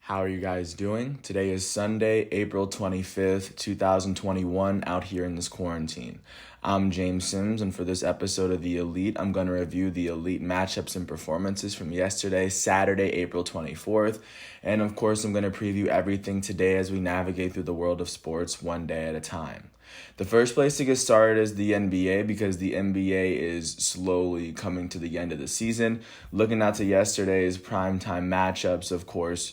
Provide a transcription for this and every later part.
How are you guys doing? Today is Sunday, April 25th, 2021, out here in this quarantine. I'm James Sims, and for this episode of The Elite, I'm going to review the Elite matchups and performances from yesterday, Saturday, April 24th. And of course, I'm going to preview everything today as we navigate through the world of sports one day at a time. The first place to get started is the NBA because the NBA is slowly coming to the end of the season. Looking out to yesterday's primetime matchups, of course,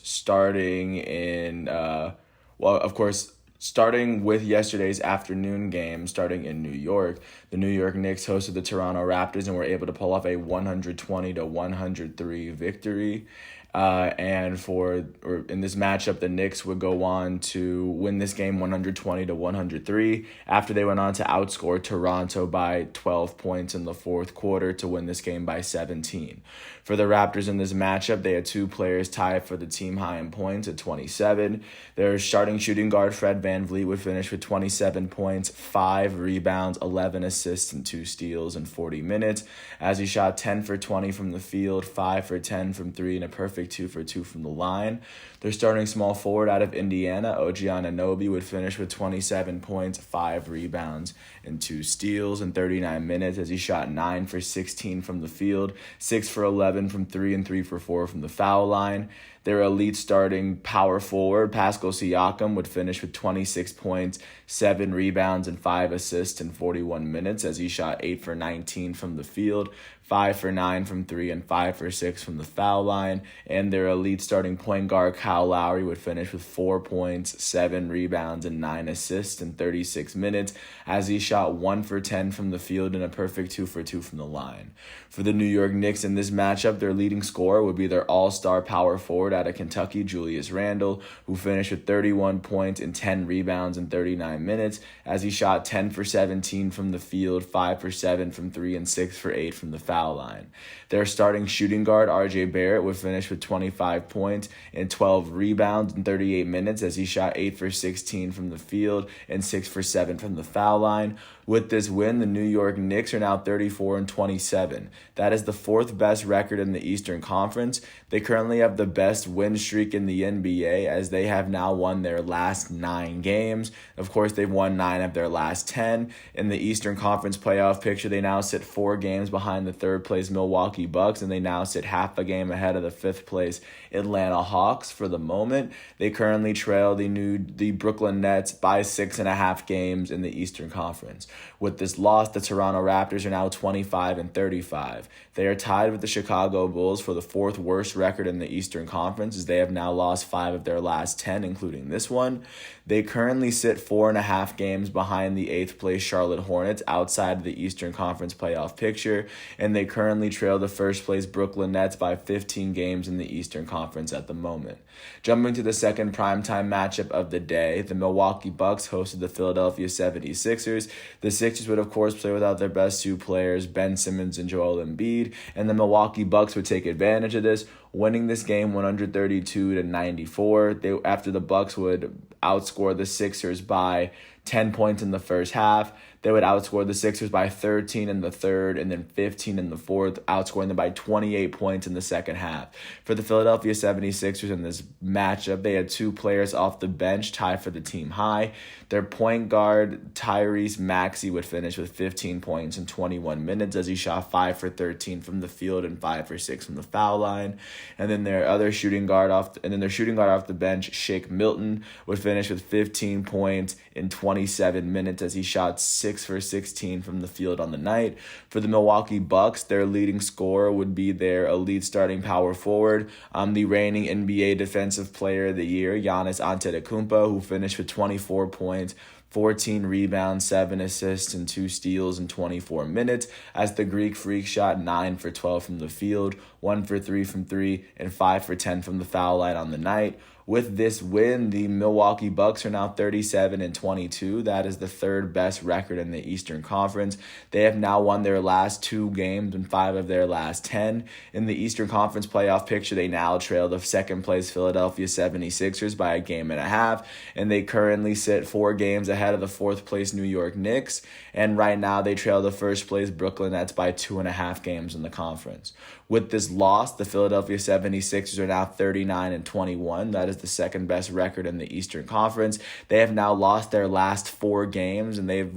starting with yesterday's afternoon game, starting in New York, the New York Knicks hosted the Toronto Raptors and were able to pull off a 120-103 victory. In this matchup, the Knicks would go on to win this game 120-103 after they went on to outscore Toronto by 12 points in the fourth quarter to win this game by 17. For the Raptors in this matchup, they had two players tied for the team high in points at 27. Their starting shooting guard, Fred VanVleet, would finish with 27 points, 5 rebounds, 11 assists, and 2 steals in 40 minutes, as he shot 10 for 20 from the field, 5 for 10 from 3, and a perfect 2 for 2 from the line. Their starting small forward out of Indiana, OG Anunoby, would finish with 27 points, 5 rebounds, and 2 steals in 39 minutes as he shot 9 for 16 from the field, 6 for 11 from 3, and 3 for 4 from the foul line. Their elite starting power forward, Pascal Siakam, would finish with 26 points, 7 rebounds, and 5 assists in 41 minutes as he shot 8 for 19 from the field, 5 for 9 from 3, and 5 for 6 from the foul line. And their elite starting point guard, Kyle Lowry, would finish with 4 points, 7 rebounds, and 9 assists in 36 minutes as he shot 1 for 10 from the field and a perfect 2 for 2 from the line. For the New York Knicks in this matchup, their leading scorer would be their all-star power forward out of Kentucky, Julius Randle, who finished with 31 points and 10 rebounds in 39 minutes as he shot 10 for 17 from the field, 5 for 7 from 3, and 6 for 8 from the foul line. Their starting shooting guard, RJ Barrett, would finish with 25 points and 12 rebounds in 38 minutes as he shot 8 for 16 from the field and 6 for 7 from the foul line. With this win, the New York Knicks are now 34-27. That is the 4th best record in the Eastern Conference. They currently have the best win streak in the NBA as they have now won their last 9 games. Of course, they've won 9 of their last 10. In the Eastern Conference playoff picture, they now sit 4 games behind the 3rd place Milwaukee Bucks, and they now sit half a game ahead of the 5th place Atlanta Hawks for the moment. They currently trail the Brooklyn Nets by 6.5 games in the Eastern Conference. With this loss, the Toronto Raptors are now 25-35. They are tied with the Chicago Bulls for the 4th worst record in the Eastern Conference as they have now lost 5 of their last 10, including this one. They currently sit 4.5 games behind the 8th place Charlotte Hornets outside of the Eastern Conference playoff picture, and they currently trail the 1st place Brooklyn Nets by 15 games in the Eastern Conference at the moment. Jumping to the second primetime matchup of the day, the Milwaukee Bucks hosted the Philadelphia 76ers. The Sixers would, of course, play without their best 2 players, Ben Simmons and Joel Embiid, and the Milwaukee Bucks would take advantage of this, winning this game 132-94. After the Bucks would outscore the Sixers by 10 points in the first half. They would outscore the Sixers by 13 in the third and then 15 in the fourth, outscoring them by 28 points in the second half. For the Philadelphia 76ers in this matchup, they had 2 players off the bench tied for the team high. Their point guard, Tyrese Maxey, would finish with 15 points in 21 minutes as he shot 5 for 13 from the field and 5 for 6 from the foul line. And then their shooting guard off the bench, Shake Milton, would finish with 15 points in 27 minutes as he shot 6 for 16 from the field on the night. For the Milwaukee Bucks, their leading scorer would be their elite starting power forward, the reigning NBA Defensive Player of the Year, Giannis Antetokounmpo, who finished with 24 points, 14 rebounds, 7 assists, and 2 steals in 24 minutes as the Greek Freak shot 9 for 12 from the field, 1 for 3 from 3, and 5 for 10 from the foul line on the night. With this win, the Milwaukee Bucks are now 37-22. That is the 3rd best record in the Eastern Conference. They have now won their last 2 games and 5 of their last 10. In the Eastern Conference playoff picture, they now trail the 2nd place Philadelphia 76ers by 1.5 games, and they currently sit 4 games ahead of the 4th place New York Knicks. And right now, they trail the 1st place Brooklyn Nets by 2.5 games in the conference. With this loss, the Philadelphia 76ers are now 39-21. That is the second best record in the Eastern Conference. They have now lost their last 4 games, and they've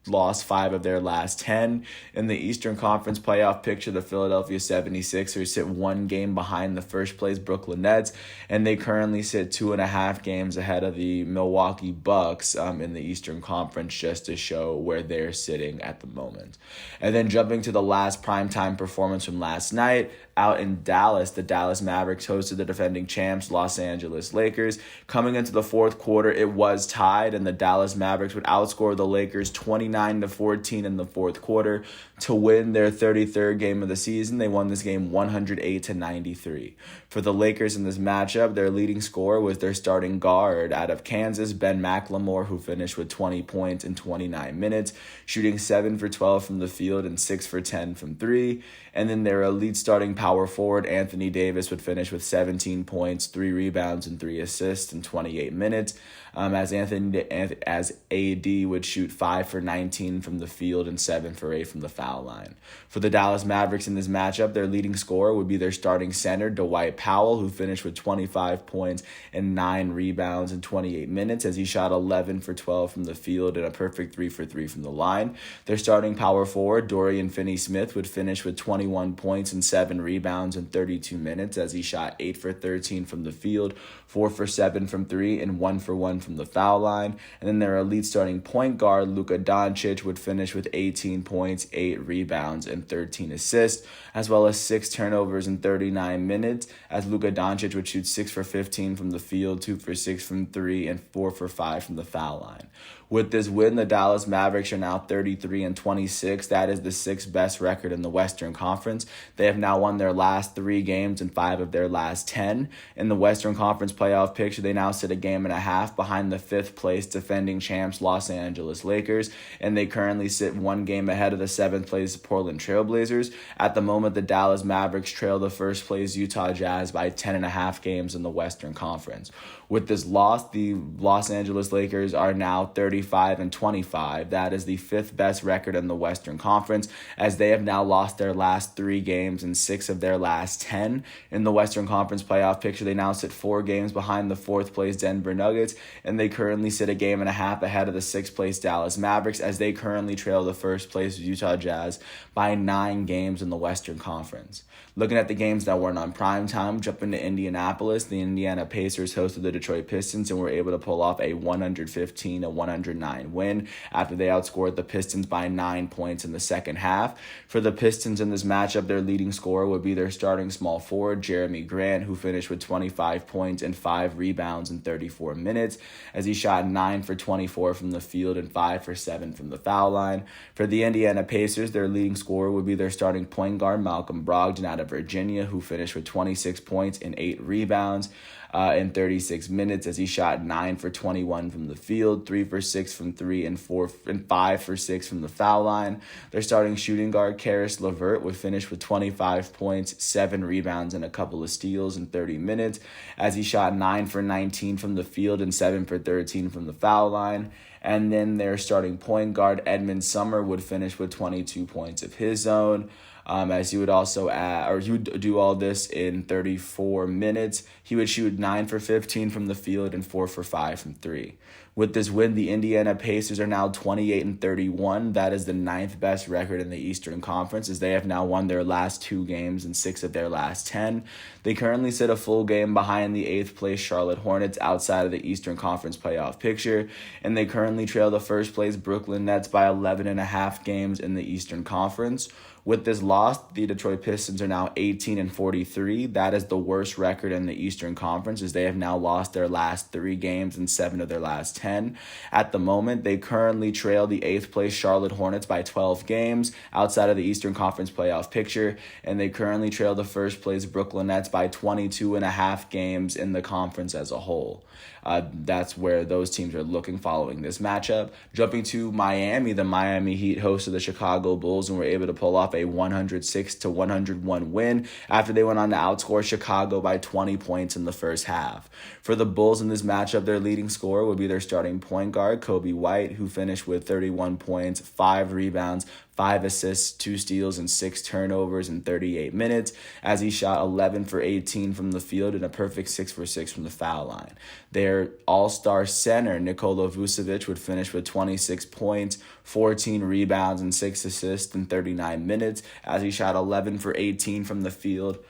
lost 5 of their last 10. In the Eastern Conference playoff picture, the Philadelphia 76ers sit 1 game behind the first place Brooklyn Nets, and they currently sit 2.5 games ahead of the Milwaukee Bucks in the Eastern Conference, just to show where they're sitting at the moment. And then jumping to the last primetime performance from last night, out in Dallas, the Dallas Mavericks hosted the defending champs, Los Angeles Lakers. Coming into the fourth quarter, it was tied, and the Dallas Mavericks would outscore the Lakers 29-14 in the fourth quarter to win their 33rd game of the season. They won this game 108-93. For the Lakers in this matchup, their leading scorer was their starting guard out of Kansas, Ben McLemore, who finished with 20 points in 29 minutes, shooting 7 for 12 from the field and 6 for 10 from 3. And then their elite starting power forward, Anthony Davis, would finish with 17 points, 3 rebounds, and 3 assists in 28 minutes. As AD would shoot 5 for 19 from the field and 7 for 8 from the foul line. For the Dallas Mavericks in this matchup, their leading scorer would be their starting center, Dwight Powell, who finished with 25 points and 9 rebounds in 28 minutes as he shot 11 for 12 from the field and a perfect 3 for 3 from the line. Their starting power forward, Dorian Finney-Smith, would finish with 21 points and 7 rebounds in 32 minutes as he shot 8 for 13 from the field, 4 for 7 from 3, and 1 for 1 from the foul line. And then their elite starting point guard, Luka Doncic, would finish with 18 points, 8 rebounds, and 13 assists, as well as 6 turnovers in 39 minutes, as Luka Doncic would shoot 6 for 15 from the field, 2 for 6 from 3, and 4 for 5 from the foul line. With this win, the Dallas Mavericks are now 33-26. That is the 6th best record in the Western Conference. They have now won their last 3 games and 5 of their last 10. In the Western Conference playoff picture, they now sit a game and a half behind the 5th place defending champs Los Angeles Lakers, and they currently sit 1 game ahead of the 7th place Portland Trailblazers. At the moment, the Dallas Mavericks trail the first place Utah Jazz by 10.5 games in the Western Conference. With this loss, the Los Angeles Lakers are now 35-25. That is the 5th best record in the Western Conference, as they have now lost their last 3 games and 6 of their last 10. In the Western Conference playoff picture, they now sit 4 games behind the 4th place Denver Nuggets, and they currently sit a game and a half ahead of the 6th place Dallas Mavericks, as they currently trail the first place Utah Jazz by 9 games in the Western Conference. Looking at the games that weren't on prime time, jumping to Indianapolis, the Indiana Pacers hosted the Detroit Pistons and were able to pull off a 115-109 win after they outscored the Pistons by 9 points in the second half. For the Pistons in this matchup, their leading scorer would be their starting small forward, Jeremy Grant, who finished with 25 points and 5 rebounds in 34 minutes as he shot 9 for 24 from the field and 5 for 7 from the foul line. For the Indiana Pacers, their leading scorer would be their starting point guard, Malcolm Brogdon out of Virginia, who finished with 26 points and 8 rebounds in 36 minutes as he shot 9 for 21 from the field, 3 for 6 from 3, and 5 for 6 from the foul line. Their starting shooting guard, Karis LeVert, would finish with 25 points, 7 rebounds, and a couple of steals in 30 minutes as he shot 9 for 19 from the field and 7 for 13 from the foul line. And then their starting point guard, Edmund Sumner, would finish with 22 points of his own. As he would he would do all this in 34 minutes. He would shoot 9 for 15 from the field and 4 for 5 from 3. With this win, the Indiana Pacers are now 28-31. That is the 9th best record in the Eastern Conference, as they have now won their last 2 games and 6 of their last 10. They currently sit a full game behind the 8th place Charlotte Hornets outside of the Eastern Conference playoff picture, and they currently trail the first place Brooklyn Nets by 11.5 games in the Eastern Conference. With this loss, the Detroit Pistons are now 18-43. That is the worst record in the Eastern Conference, as they have now lost their last 3 games and 7 of their last 10. At the moment, they currently trail the 8th place Charlotte Hornets by 12 games outside of the Eastern Conference playoff picture, and they currently trail the first place Brooklyn Nets by 22.5 games in the conference as a whole. That's where those teams are looking following this matchup. Jumping to Miami, the Miami Heat hosted the Chicago Bulls and were able to pull off a 106-101 win after they went on to outscore Chicago by 20 points in the first half. For the Bulls in this matchup, their leading scorer would be their starting point guard, Kobe White, who finished with 31 points, 5 rebounds, 5 assists, 2 steals, and 6 turnovers in 38 minutes as he shot 11 for 18 from the field and a perfect 6 for 6 from the foul line. Their all-star center, Nikola Vucevic, would finish with 26 points, 14 rebounds, and 6 assists in 39 minutes as he shot 11 for 18 from the field,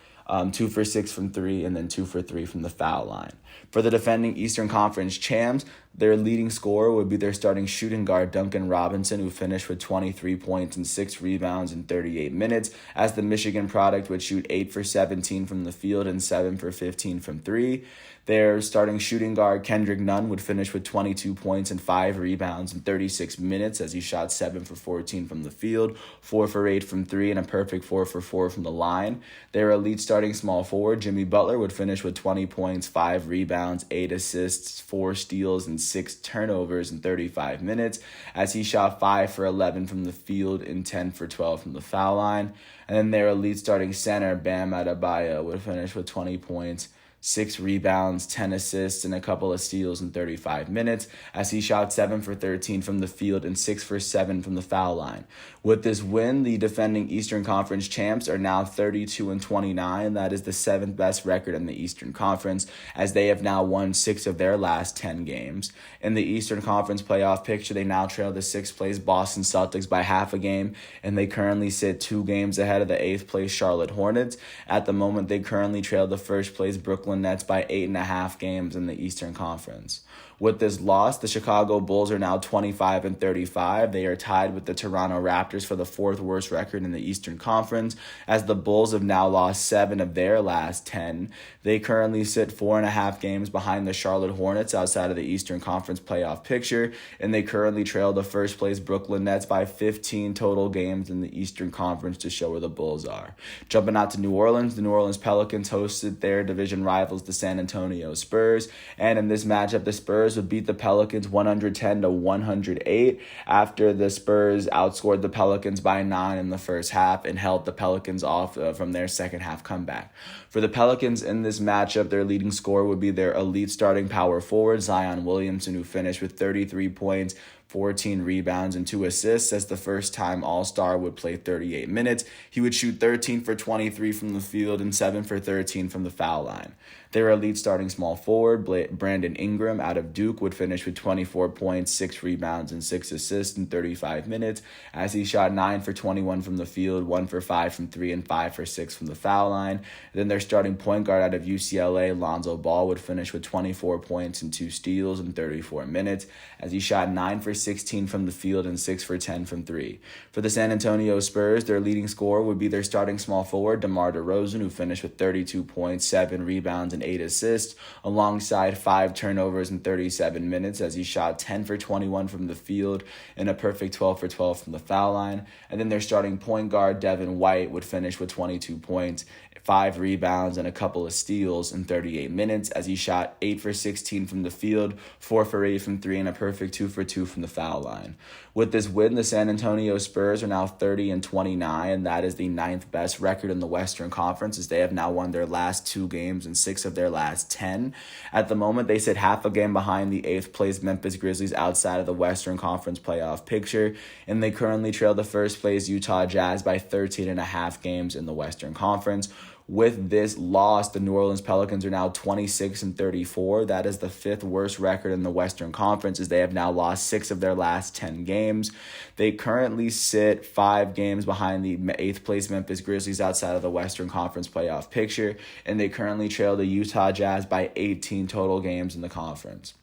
2 for 6 from 3, and then 2 for 3 from the foul line. For the defending Eastern Conference champs, their leading scorer would be their starting shooting guard, Duncan Robinson, who finished with 23 points and 6 rebounds in 38 minutes, as the Michigan product would shoot 8 for 17 from the field and 7 for 15 from 3. Their starting shooting guard, Kendrick Nunn, would finish with 22 points and 5 rebounds in 36 minutes as he shot 7 for 14 from the field, 4 for 8 from 3, and a perfect 4 for 4 from the line. Their elite starting small forward, Jimmy Butler, would finish with 20 points, 5 rebounds, 8 assists, 4 steals, and 6 turnovers in 35 minutes as he shot 5 for 11 from the field and 10 for 12 from the foul line. And then their elite starting center, Bam Adebayo, would finish with 20 points, 6 rebounds, 10 assists, and a couple of steals in 35 minutes as he shot 7 for 13 from the field and 6 for 7 from the foul line. With this win, the defending Eastern Conference champs are now 32-29. That is the 7th best record in the Eastern Conference, as they have now won 6 of their last 10 games. In the Eastern Conference playoff picture, they now trail the 6th place Boston Celtics by half a game, and they currently sit 2 games ahead of the 8th place Charlotte Hornets. At the moment, they currently trail the 1st place Brooklyn Nets by 8.5 games in the Eastern Conference. With this loss, the Chicago Bulls are now 25-35. They are tied with the Toronto Raptors for the 4th worst record in the Eastern Conference, as the Bulls have now lost 7 of their last 10. They currently sit 4.5 games behind the Charlotte Hornets outside of the Eastern Conference playoff picture, and they currently trail the 1st place Brooklyn Nets by 15 total games in the Eastern Conference to show where the Bulls are. Jumping out to New Orleans, the New Orleans Pelicans hosted their division rivals, the San Antonio Spurs, and in this matchup, the Spurs would beat the Pelicans 110-108 after the Spurs outscored the Pelicans by 9 in the first half and held the Pelicans off from their second half comeback. For the Pelicans in this matchup, their leading scorer would be their elite starting power forward, Zion Williamson, who finished with 33 points, 14 rebounds, and 2 assists. As the first-time All-Star would play 38 minutes, he would shoot 13 for 23 from the field and 7 for 13 from the foul line. Their elite starting small forward, Brandon Ingram out of Duke, would finish with 24 points, 6 rebounds, and 6 assists in 35 minutes as he shot 9 for 21 from the field, 1 for 5 from 3, and 5 for 6 from the foul line. Then their starting point guard out of UCLA, Lonzo Ball, would finish with 24 points and 2 steals in 34 minutes as he shot 9 for 16 from the field and 6 for 10 from 3. For the San Antonio Spurs, their leading scorer would be their starting small forward, DeMar DeRozan, who finished with 32 points, 7 rebounds, and 8 assists, alongside 5 turnovers in 37 minutes as he shot 10 for 21 from the field and a perfect 12 for 12 from the foul line. And then their starting point guard, Devin White, would finish with 22 points, 5 rebounds, and a couple of steals in 38 minutes as he shot 8 for 16 from the field, 4 for 8 from 3, and a perfect 2 for 2 from the foul line. With this win, the San Antonio Spurs are now 30-29, and that is the 9th best record in the Western Conference, as they have now won their last 2 games and 6 of their last 10. At the moment, they sit half a game behind the 8th place Memphis Grizzlies outside of the Western Conference playoff picture, and they currently trail the 1st place Utah Jazz by 13.5 games in the Western Conference. With this loss, the New Orleans Pelicans are now 26-34. That is the 5th worst record in the Western Conference, as they have now lost 6 of their last 10 games. They currently sit 5 games behind the 8th place Memphis Grizzlies outside of the Western Conference playoff picture, and they currently trail the Utah Jazz by 18 total games in the conference.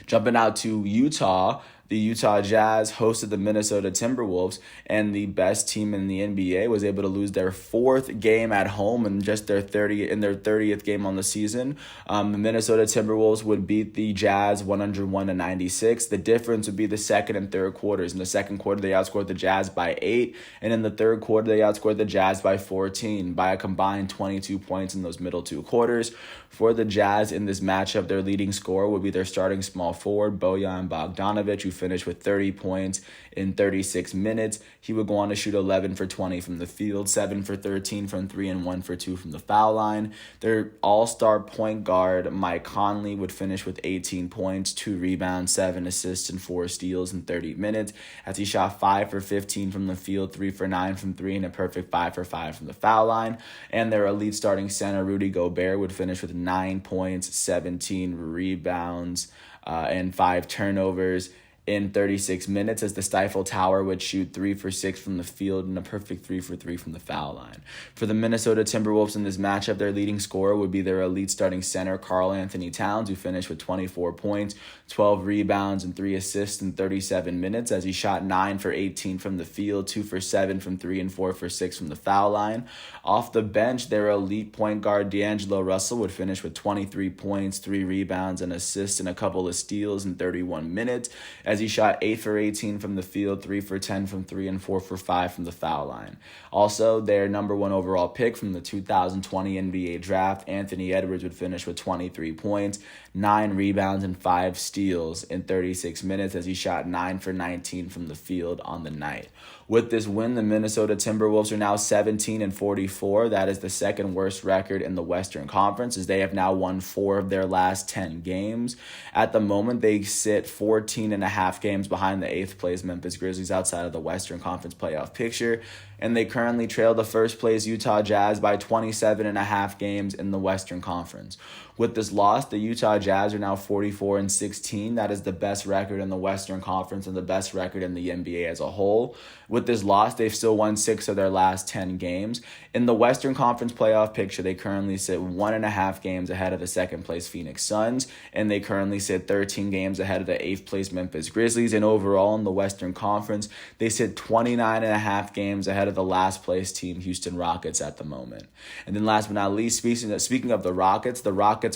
Jumping out to Utah, the Utah Jazz hosted the Minnesota Timberwolves, and the best team in the NBA was able to lose their 4th game at home and just their 30th game on the season. The Minnesota Timberwolves would beat the Jazz 101-96. The difference would be the second and third quarters. In the second quarter, they outscored the Jazz by 8, and in the third quarter, they outscored the Jazz by 14 by a combined 22 points in those middle 2 quarters. For the Jazz in this matchup, their leading scorer would be their starting small forward, Bojan Bogdanovic, who finished with 30 points in 36 minutes. He would go on to shoot 11 for 20 from the field, 7 for 13 from 3, and 1 for 2 from the foul line. Their all-star point guard, Mike Conley, would finish with 18 points, 2 rebounds, 7 assists, and 4 steals in 30 minutes, as he shot 5 for 15 from the field, 3 for 9 from 3, and a perfect 5 for 5 from the foul line. And their elite starting center, Rudy Gobert, would finish with 9 points, 17 rebounds, and 5 turnovers in 36 minutes, as the Stifle Tower would shoot 3 for 6 from the field and a perfect 3 for 3 from the foul line. For the Minnesota Timberwolves in this matchup, their leading scorer would be their elite starting center, Karl Anthony Towns, who finished with 24 points, 12 rebounds, and 3 assists in 37 minutes, as he shot 9 for 18 from the field, 2 for 7 from 3, and 4 for 6 from the foul line. Off the bench, their elite point guard, D'Angelo Russell, would finish with 23 points, 3 rebounds, and assists, and a couple of steals in 31 minutes, as he shot 8 for 18 from the field, 3 for 10 from 3, and 4 for 5 from the foul line. Also, their number 1 overall pick from the 2020 NBA draft, Anthony Edwards, would finish with 23 points, 9 rebounds, and 5 steals in 36 minutes, as he shot 9 for 19 from the field on the night. With this win, the Minnesota Timberwolves are now 17-44. That is the second worst record in the Western Conference, as they have now won 4 of their last 10 games. At the moment, they sit 14.5 games behind the 8th place Memphis Grizzlies outside of the Western Conference playoff picture, and they currently trail the first place Utah Jazz by 27.5 games in the Western Conference. With this loss, the Utah Jazz are now 44-16. That is the best record in the Western Conference and the best record in the NBA as a whole. With this loss, they've still won 6 of their last 10 games. In the Western Conference playoff picture, they currently sit 1.5 games ahead of the second place Phoenix Suns, and they currently sit 13 games ahead of the 8th place Memphis Grizzlies. And overall in the Western Conference, they sit 29.5 games ahead of the last place team, Houston Rockets, at the moment. And then last but not least, speaking of the Rockets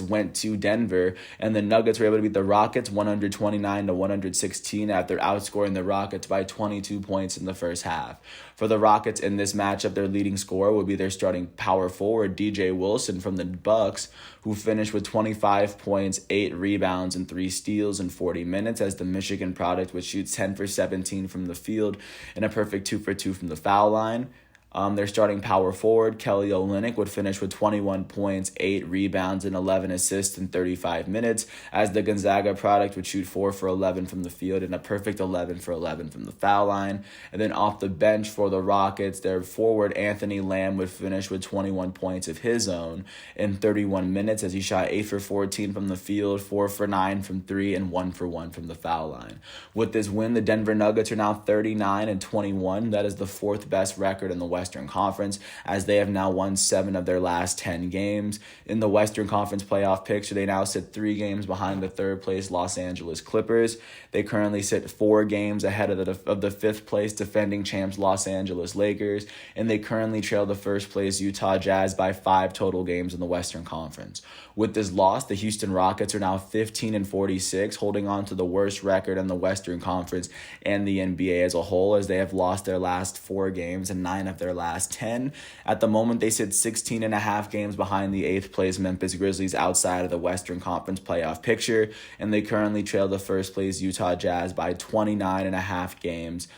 went to Denver, and the Nuggets were able to beat the Rockets 129-116 after outscoring the Rockets by 22 points in the first half. For the Rockets in this matchup, their leading scorer would be their starting power forward, DJ Wilson from the Bucks, who finished with 25 points, 8 rebounds, and 3 steals in 40 minutes, as the Michigan product would shoot 10 for 17 from the field and a perfect 2 for 2 from the foul line. Their starting power forward, Kelly Olynyk, would finish with 21 points, 8 rebounds, and 11 assists in 35 minutes, as the Gonzaga product would shoot 4 for 11 from the field and a perfect 11 for 11 from the foul line. And then off the bench for the Rockets, their forward, Anthony Lamb, would finish with 21 points of his own in 31 minutes, as he shot 8 for 14 from the field, 4 for 9 from 3, and 1 for 1 from the foul line. With this win, the Denver Nuggets are now 39-21. That is the 4th best record in the Western Conference, as they have now won 7 of their last 10 games. In the Western Conference playoff picture, they now sit 3 games behind the 3rd place Los Angeles Clippers. They currently sit 4 games ahead of the 5th place defending champs Los Angeles Lakers, and they currently trail the 1st place Utah Jazz by 5 total games in the Western Conference. With this loss, the Houston Rockets are now 15-46, holding on to the worst record in the Western Conference and the NBA as a whole, as they have lost their last 4 games and 9 of their last 10. At the moment, they sit 16.5 games behind the 8th place Memphis Grizzlies outside of the Western Conference playoff picture, and they currently trail the 1st place Utah Jazz by 29.5 games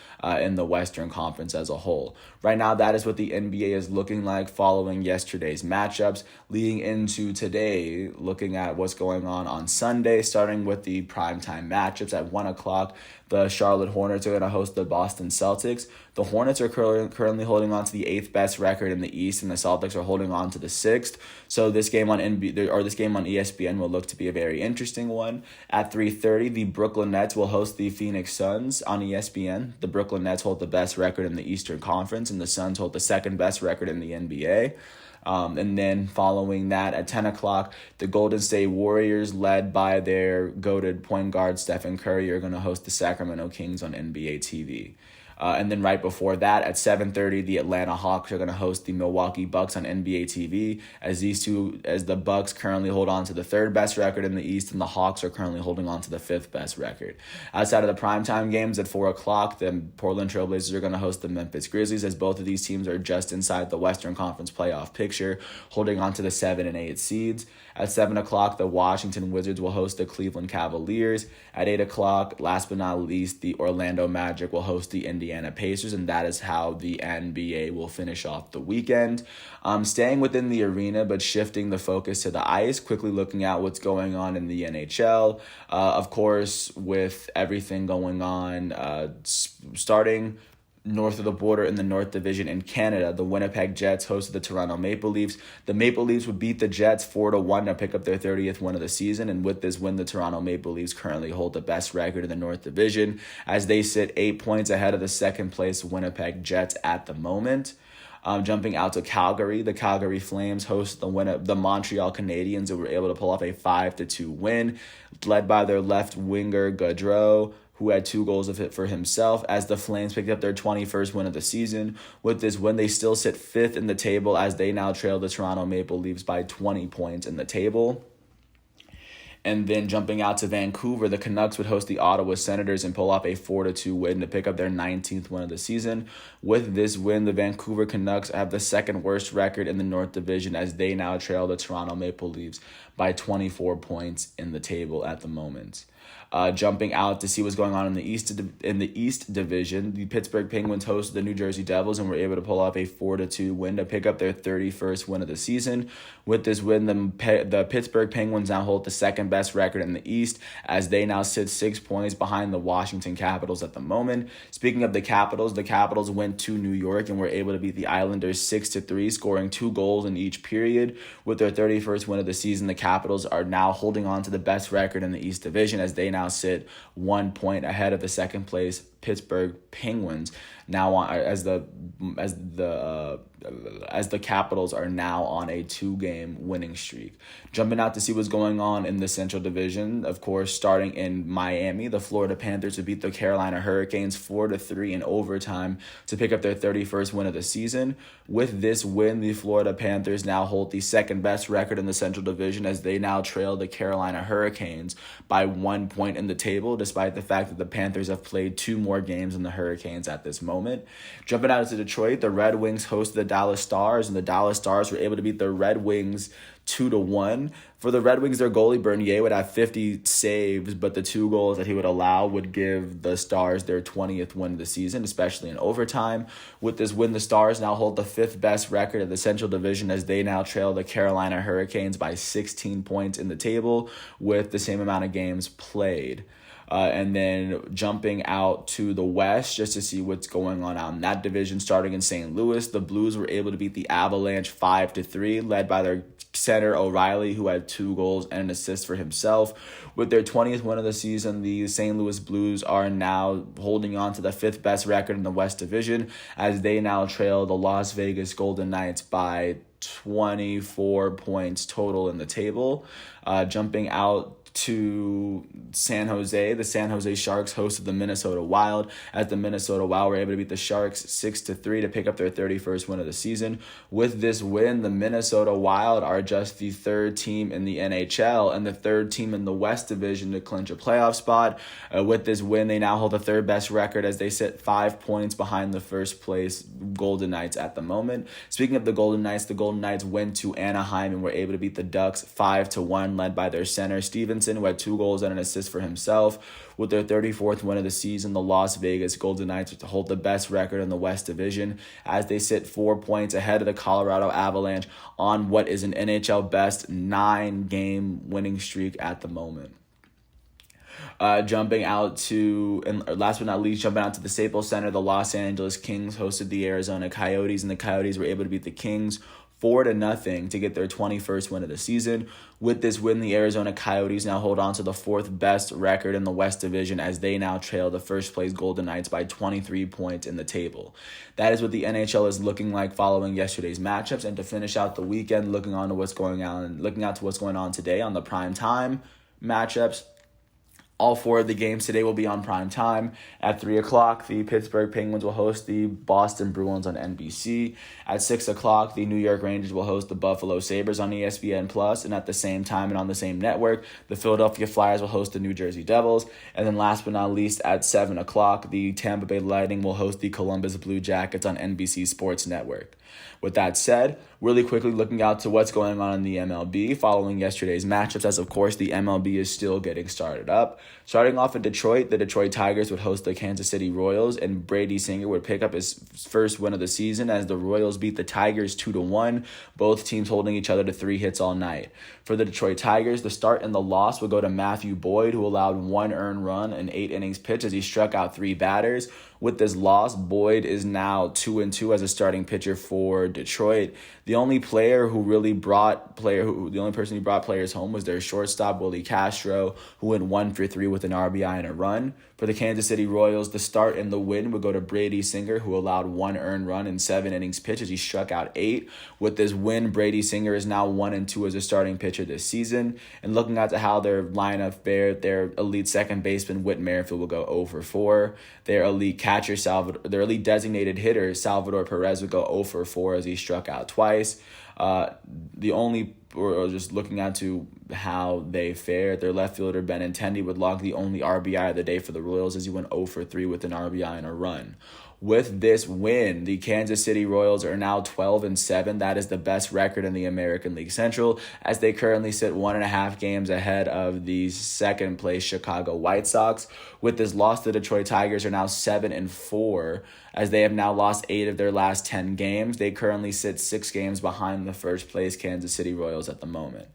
in the Western Conference as a whole. Right now, that is what the NBA is looking like following yesterday's matchups. Leading into today, looking at what's going on Sunday, starting with the primetime matchups at 1 o'clock. The Charlotte Hornets are going to host the Boston Celtics. The Hornets are currently holding on to the 8th best record in the East, and the Celtics are holding on to the 6th. So this game on ESPN will look to be a very interesting one. At 3:30, the Brooklyn Nets will host the Phoenix Suns on ESPN. The Brooklyn Nets hold the best record in the Eastern Conference, and the Suns hold the 2nd best record in the NBA. And then following that, at 10 o'clock, the Golden State Warriors, led by their goated point guard Stephen Curry, are going to host the Sacramento Kings on NBA TV. And then right before that, at 7:30, the Atlanta Hawks are going to host the Milwaukee Bucks on NBA TV, as the Bucks currently hold on to the third best record in the East, and the Hawks are currently holding on to the fifth best record. Outside of the primetime games at 4 o'clock, the Portland Trailblazers are going to host the Memphis Grizzlies, as both of these teams are just inside the Western Conference playoff picture, holding on to the 7 and 8 seeds. At 7 o'clock, the Washington Wizards will host the Cleveland Cavaliers. At 8 o'clock, last but not least, the Orlando Magic will host the Indiana Pacers, and that is how the NBA will finish off the weekend. Staying within the arena, but shifting the focus to the ice, quickly looking at what's going on in the NHL. Of course, with everything going on, starting north of the border in the North Division in Canada, the Winnipeg Jets hosted the Toronto Maple Leafs. The Maple Leafs would beat the Jets 4-1 to pick up their 30th win of the season, and with this win, the Toronto Maple Leafs currently hold the best record in the North Division, as they sit 8 points ahead of the second place Winnipeg Jets at the moment. Jumping out to Calgary, the Calgary Flames host the Montreal Canadiens, who were able to pull off a 5-2 win, led by their left winger Gaudreau, who had 2 goals of it for himself, as the Flames picked up their 21st win of the season. With this win, they still sit 5th in the table, as they now trail the Toronto Maple Leafs by 20 points in the table. And then jumping out to Vancouver, the Canucks would host the Ottawa Senators and pull off a 4-2 win to pick up their 19th win of the season. With this win, the Vancouver Canucks have the second worst record in the North Division, as they now trail the Toronto Maple Leafs by 24 points in the table at the moment. Jumping out to see what's going on in the East Division, the Pittsburgh Penguins hosted the New Jersey Devils and were able to pull off a 4-2 win to pick up their 31st win of the season. With this win, the Pittsburgh Penguins now hold the second best record in the East, as they now sit 6 points behind the Washington Capitals at the moment. Speaking of the Capitals went to New York and were able to beat the Islanders 6-3, scoring 2 goals in each period. With their 31st win of the season, the Capitals are now holding on to the best record in the East Division, as they now sit 1 point ahead of the second place Pittsburgh Penguins, now on as the Capitals are now on a 2-game winning streak. Jumping out to see what's going on in the Central Division, of course, starting in Miami, the Florida Panthers would beat the Carolina Hurricanes 4-3 in overtime to pick up their 31st win of the season. With this win, the Florida Panthers now hold the second best record in the Central Division, as they now trail the Carolina Hurricanes by 1 point in the table, despite the fact that the Panthers have played 2 more games than the Hurricanes at this moment. Jumping out to Detroit, the Red Wings host the Dallas Stars, and the Dallas Stars were able to beat the Red Wings 2-1. For the Red Wings, their goalie Bernier would have 50 saves, but the 2 goals that he would allow would give the Stars their 20th win of the season, especially in overtime. With this win, the Stars now hold the 5th best record of the Central Division, as they now trail the Carolina Hurricanes by 16 points in the table with the same amount of games played. And then jumping out to the West just to see what's going on out in that division, starting in St. Louis, the Blues were able to beat the Avalanche 5-3, led by their center O'Reilly, who had 2 goals and an assist for himself. With their 20th win of the season, the St. Louis Blues are now holding on to the 5th best record in the West Division, as they now trail the Las Vegas Golden Knights by 24 points total in the table. Jumping out to San Jose, the San Jose Sharks hosted the Minnesota Wild, as the Minnesota Wild were able to beat the Sharks 6-3 to pick up their 31st win of the season. With this win, the Minnesota Wild are just the 3rd team in the NHL and the 3rd team in the West Division to clinch a playoff spot. With this win, they now hold the 3rd best record, as they sit 5 points behind the 1st place Golden Knights at the moment. Speaking of the Golden Knights went to Anaheim and were able to beat the Ducks 5-1, led by their center Stevenson, who had 2 goals and an assist for himself. With their 34th win of the season, the Las Vegas Golden Knights hold the best record in the West Division, as they sit 4 points ahead of the Colorado Avalanche on what is an NHL best 9-game winning streak at the moment. Jumping out to, and last but not least, jumping out to the Staples Center, the Los Angeles Kings hosted the Arizona Coyotes, and the Coyotes were able to beat the Kings 4-0 to get their 21st win of the season. With this win, the Arizona Coyotes now hold on to the 4th best record in the West Division, as they now trail the 1st place Golden Knights by 23 points in the table. That is what the NHL is looking like following yesterday's matchups. And to finish out the weekend, looking out to what's going on today on the prime time matchups. All four of the games today will be on prime time. At 3 o'clock, the Pittsburgh Penguins will host the Boston Bruins on NBC. At 6 o'clock, the New York Rangers will host the Buffalo Sabres on ESPN+. And at the same time and on the same network, the Philadelphia Flyers will host the New Jersey Devils. And then last but not least, at 7 o'clock, the Tampa Bay Lightning will host the Columbus Blue Jackets on NBC Sports Network. With that said, really quickly looking out to what's going on in the MLB following yesterday's matchups, as of course the MLB is still getting started up. Starting off in Detroit, the Detroit Tigers would host the Kansas City Royals, and Brady Singer would pick up his first win of the season as the Royals beat the Tigers 2-1, both teams holding each other to 3 hits all night. For the Detroit Tigers, the start and the loss would go to Matthew Boyd, who allowed 1 earned run in 8 innings pitched as he struck out 3 batters. With this loss, Boyd is now 2-2 as a starting pitcher for Detroit. The only person who brought players home was their shortstop, Willie Castro, who went 1 for 3 with an RBI and a run. For the Kansas City Royals, the start and the win would go to Brady Singer, who allowed 1 earned run in 7 innings pitched as he struck out 8. With this win, Brady Singer is now 1-2 as a starting pitcher this season. And looking at how their lineup fared, their elite second baseman Whit Merrifield will go 0 for 4. Their elite designated hitter Salvador Perez would go 0 for 4 as he struck out twice. Just looking at to how they fared, their left fielder Benintendi would log the only RBI of the day for the Royals as he went 0 for 3 with an RBI and a run. With this win, the Kansas City Royals are now 12-7. That is the best record in the American League Central, as they currently sit 1.5 games ahead of the second place Chicago White Sox. With this loss, the Detroit Tigers are now 7-4, as they have now lost 8 of their last 10 games. They currently sit 6 games behind the first place Kansas City Royals at the moment.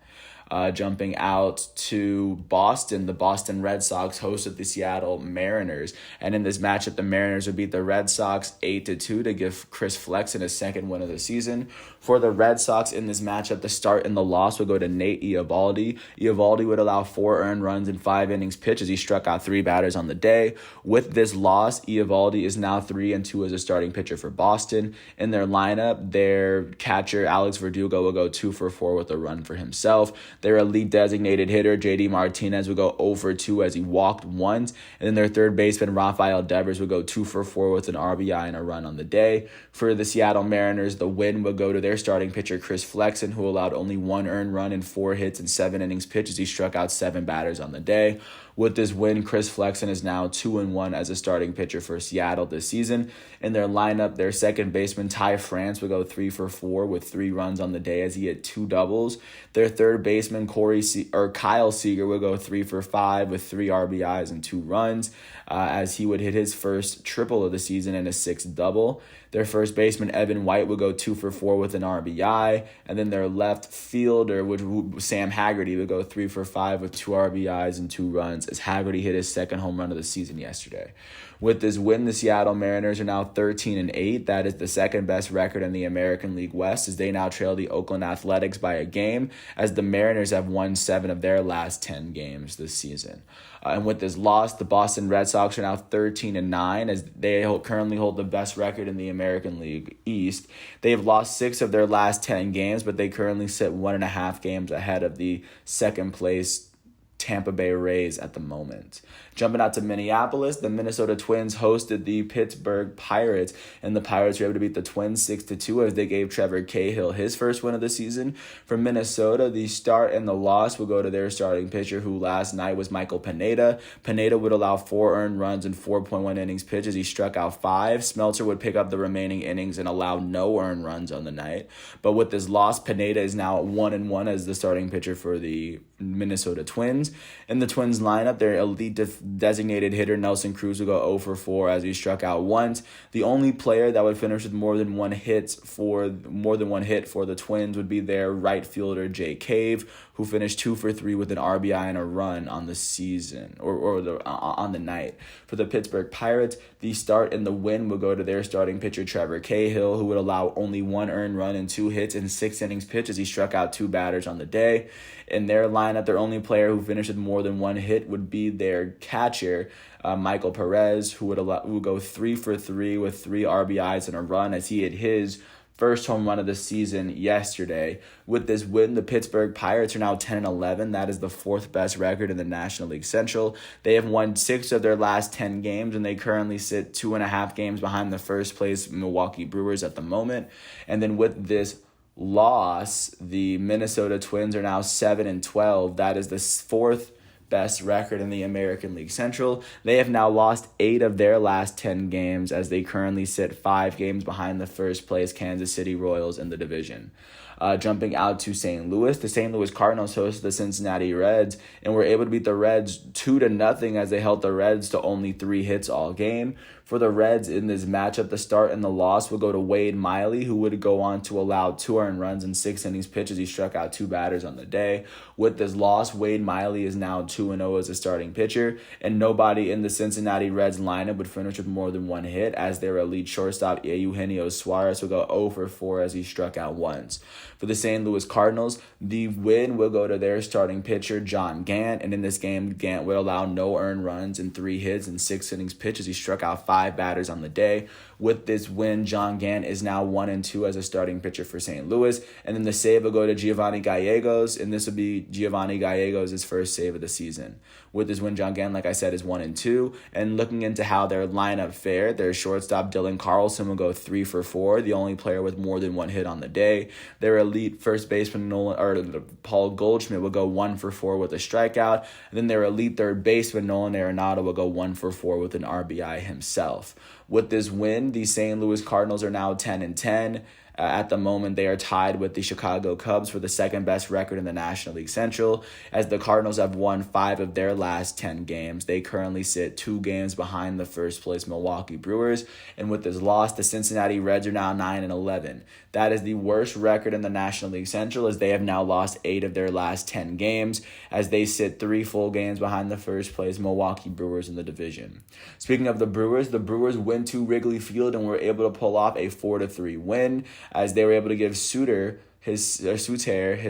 Jumping out to Boston, the Boston Red Sox hosted the Seattle Mariners. And in this matchup, the Mariners would beat the Red Sox 8-2 to give Chris Flexen his second win of the season. For the Red Sox in this matchup, the start and the loss would go to Nate Eovaldi. Eovaldi would allow 4 earned runs in 5 innings pitched as he struck out 3 batters on the day. With this loss, Eovaldi is now 3-2 as a starting pitcher for Boston. In their lineup, their catcher Alex Verdugo will go 2 for 4 with a run for himself. Their elite designated hitter, J.D. Martinez, would go 0 for 2 as he walked once. And then their third baseman, Rafael Devers, would go 2 for 4 with an RBI and a run on the day. For the Seattle Mariners, the win would go to their starting pitcher, Chris Flexen, who allowed only 1 earned run in 4 hits and 7 innings pitched as he struck out 7 batters on the day. With this win, Chris Flexen is now 2-1 as a starting pitcher for Seattle this season. In their lineup, their second baseman, Ty France, would go 3 for 4 with 3 runs on the day as he hit 2 doubles. Their third baseman, Kyle Seager, would go 3 for 5 with 3 RBIs and 2 runs as he would hit his first triple of the season and a 6th double. Their first baseman, Evan White, would go 2 for 4 with an RBI. And then their left fielder, Sam Haggerty, would go 3 for 5 with 2 RBIs and 2 runs as Haggerty hit his second home run of the season yesterday. With this win, the Seattle Mariners are now 13-8. That is the second best record in the American League West, as they now trail the Oakland Athletics by a game, as the Mariners have won 7 of their last 10 games this season. And with this loss, the Boston Red Sox are now 13-9, as they currently hold the best record in the American League East. They have lost 6 of their last 10 games, but they currently sit 1.5 games ahead of the second place Tampa Bay Rays at the moment. Jumping out to Minneapolis, the Minnesota Twins hosted the Pittsburgh Pirates, and the Pirates were able to beat the Twins 6-2 as they gave Trevor Cahill his first win of the season. For Minnesota, the start and the loss will go to their starting pitcher, who last night was Michael Pineda. Pineda would allow 4 earned runs in 4.1 innings pitched as he struck out 5. Smeltzer would pick up the remaining innings and allow no earned runs on the night. But with this loss, Pineda is now 1-1 as the starting pitcher for the Minnesota Twins. In the Twins lineup, their elite designated hitter Nelson Cruz will go 0 for 4 as he struck out once. The only player that would finish with more than one hit for the Twins would be their right fielder Jay Cave, who finished 2 for 3 with an RBI and a run on the season on the night. For the Pittsburgh Pirates, the start and the win will go to their starting pitcher Trevor Cahill, who would allow only 1 earned run and 2 hits in 6 innings pitched as he struck out 2 batters on the day. In their lineup, their only player who finished with more than 1 hit would be their catcher, Michael Perez, who would go 3 for 3 with 3 RBIs and a run as he hit his first home run of the season yesterday. With this win, the Pittsburgh Pirates are now 10-11. That is the fourth best record in the National League Central. They have won 6 of their last 10 games, and they currently sit 2.5 games behind the first place Milwaukee Brewers at the moment. And then with this loss, the Minnesota Twins are now 7-12. That is the fourth best record in the American League Central. They have now lost 8 of their last 10 games as they currently sit 5 games behind the first place Kansas City Royals in the division. Jumping out to St. Louis, the St. Louis Cardinals hosted the Cincinnati Reds and were able to beat the Reds 2-0 as they held the Reds to only 3 hits all game. For the Reds in this matchup, the start and the loss will go to Wade Miley, who would go on to allow 2 earned runs in 6 innings pitched as he struck out 2 batters on the day. With this loss, Wade Miley is now 2-0 as a starting pitcher, and nobody in the Cincinnati Reds lineup would finish with more than 1 hit, as their elite shortstop Eugenio Suarez will go 0-for-4 as he struck out once. For the St. Louis Cardinals, the win will go to their starting pitcher, John Gant, and in this game, Gant would allow no earned runs and 3 hits in 6 innings pitched as he struck out 5 batters on the day. With this win, John Gant is now 1-2 as a starting pitcher for St. Louis, and then the save will go to Giovanni Gallegos, and this will be Giovanni Gallegos' first save of the season. With this win, John Gant, like I said, is 1-2, and looking into how their lineup fared, their shortstop Dylan Carlson will go 3-for-4, the only player with more than 1 hit on the day. Their elite first baseman Paul Goldschmidt will go 1-for-4 with a strikeout, and then their elite third baseman Nolan Arenado will go 1-for-4 with an RBI himself. With this win, the St. Louis Cardinals are now 10-10. At the moment, they are tied with the Chicago Cubs for the second best record in the National League Central. As the Cardinals have won 5 of their last 10 games, they currently sit 2 games behind the first place Milwaukee Brewers. And with this loss, the Cincinnati Reds are now 9-11. That is the worst record in the National League Central, as they have now lost 8 of their last 10 games, as they sit 3 full games behind the first place Milwaukee Brewers in the division. Speaking of the Brewers went to Wrigley Field and were able to pull off a 4-3 win, as they were able to give Suter his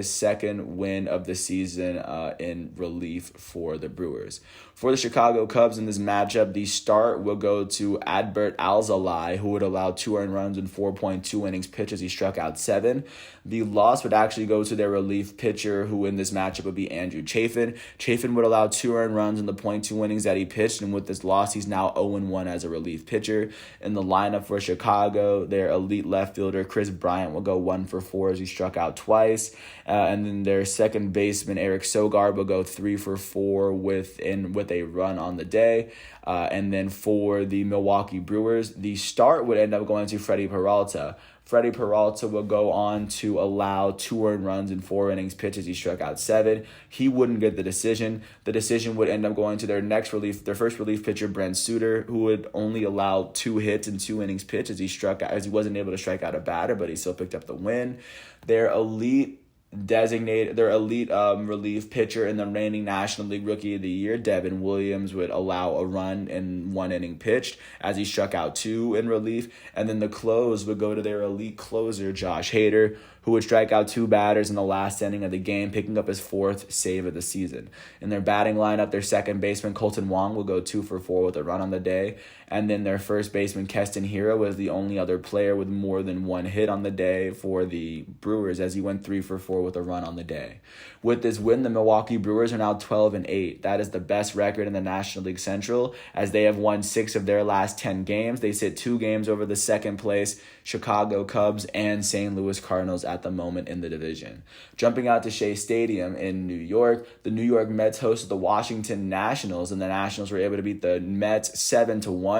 second win of the season in relief for the Brewers. For the Chicago Cubs in this matchup, the start will go to Adbert Alzolay, who would allow 2 earned runs in 4.2 innings pitched as he struck out 7. The loss would actually go to their relief pitcher, who in this matchup would be Andrew Chafin. Chafin would allow 2 earned runs in the .2 innings that he pitched, and with this loss, he's now 0-1 as a relief pitcher. In the lineup for Chicago, their elite left fielder, Chris Bryant, will go 1-for-4 as he struck out twice. And then their second baseman, Eric Sogard, will go 3-for-4 with a run on the day. And then for the Milwaukee Brewers, the start would end up going to Freddie Peralta. Freddie Peralta will go on to allow 2 earned runs in 4 innings pitched as he struck out 7. He wouldn't get the decision. The decision would end up going to their first relief pitcher, Brent Suter, who would only allow 2 hits in 2 innings pitched as he wasn't able to strike out a batter, but he still picked up the win. Their elite relief pitcher and the reigning National League Rookie of the Year, Devin Williams, would allow a run in 1 inning pitched as he struck out 2 in relief. And then the close would go to their elite closer, Josh Hader, who would strike out 2 batters in the last inning of the game, picking up his 4th save of the season. In their batting lineup, their second baseman, Colton Wong, will go 2-for-4 with a run on the day. And then their first baseman, Keston Hero, was the only other player with more than 1 hit on the day for the Brewers, as he went 3-for-4 with a run on the day. With this win, the Milwaukee Brewers are now 12-8. That is the best record in the National League Central, as they have won 6 of their last 10 games. They sit 2 games over the second place Chicago Cubs and St. Louis Cardinals at the moment in the division. Jumping out to Shea Stadium in New York, the New York Mets hosted the Washington Nationals, and the Nationals were able to beat the Mets 7-1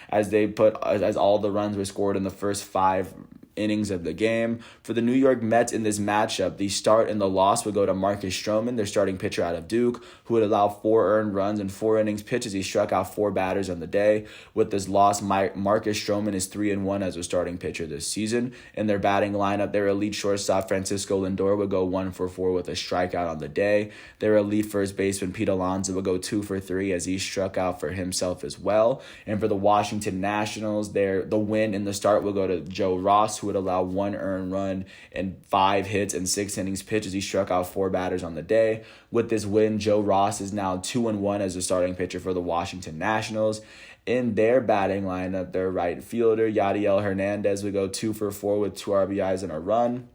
as all the runs were scored in the first 5 innings of the game. For the New York Mets in this matchup, the start and the loss would go to Marcus Stroman, their starting pitcher out of Duke, who would allow 4 earned runs in 4 innings pitched as he struck out 4 batters on the day. With this loss, Marcus Stroman is 3-1 as a starting pitcher this season. In their batting lineup, their elite shortstop Francisco Lindor would go 1-for-4 with a strikeout on the day. Their elite first baseman Pete Alonso would go 2-for-3 as he struck out for himself as well. And for the Washington Nationals, the win in the start will go to Joe Ross, who would allow 1 earned run and 5 hits and 6 innings pitched as he struck out 4 batters on the day. With this win, Joe Ross is now 2-1 as a starting pitcher for the Washington Nationals. In their batting lineup, their right fielder, Yadiel Hernandez, would go 2-for-4 with 2 RBIs and a run.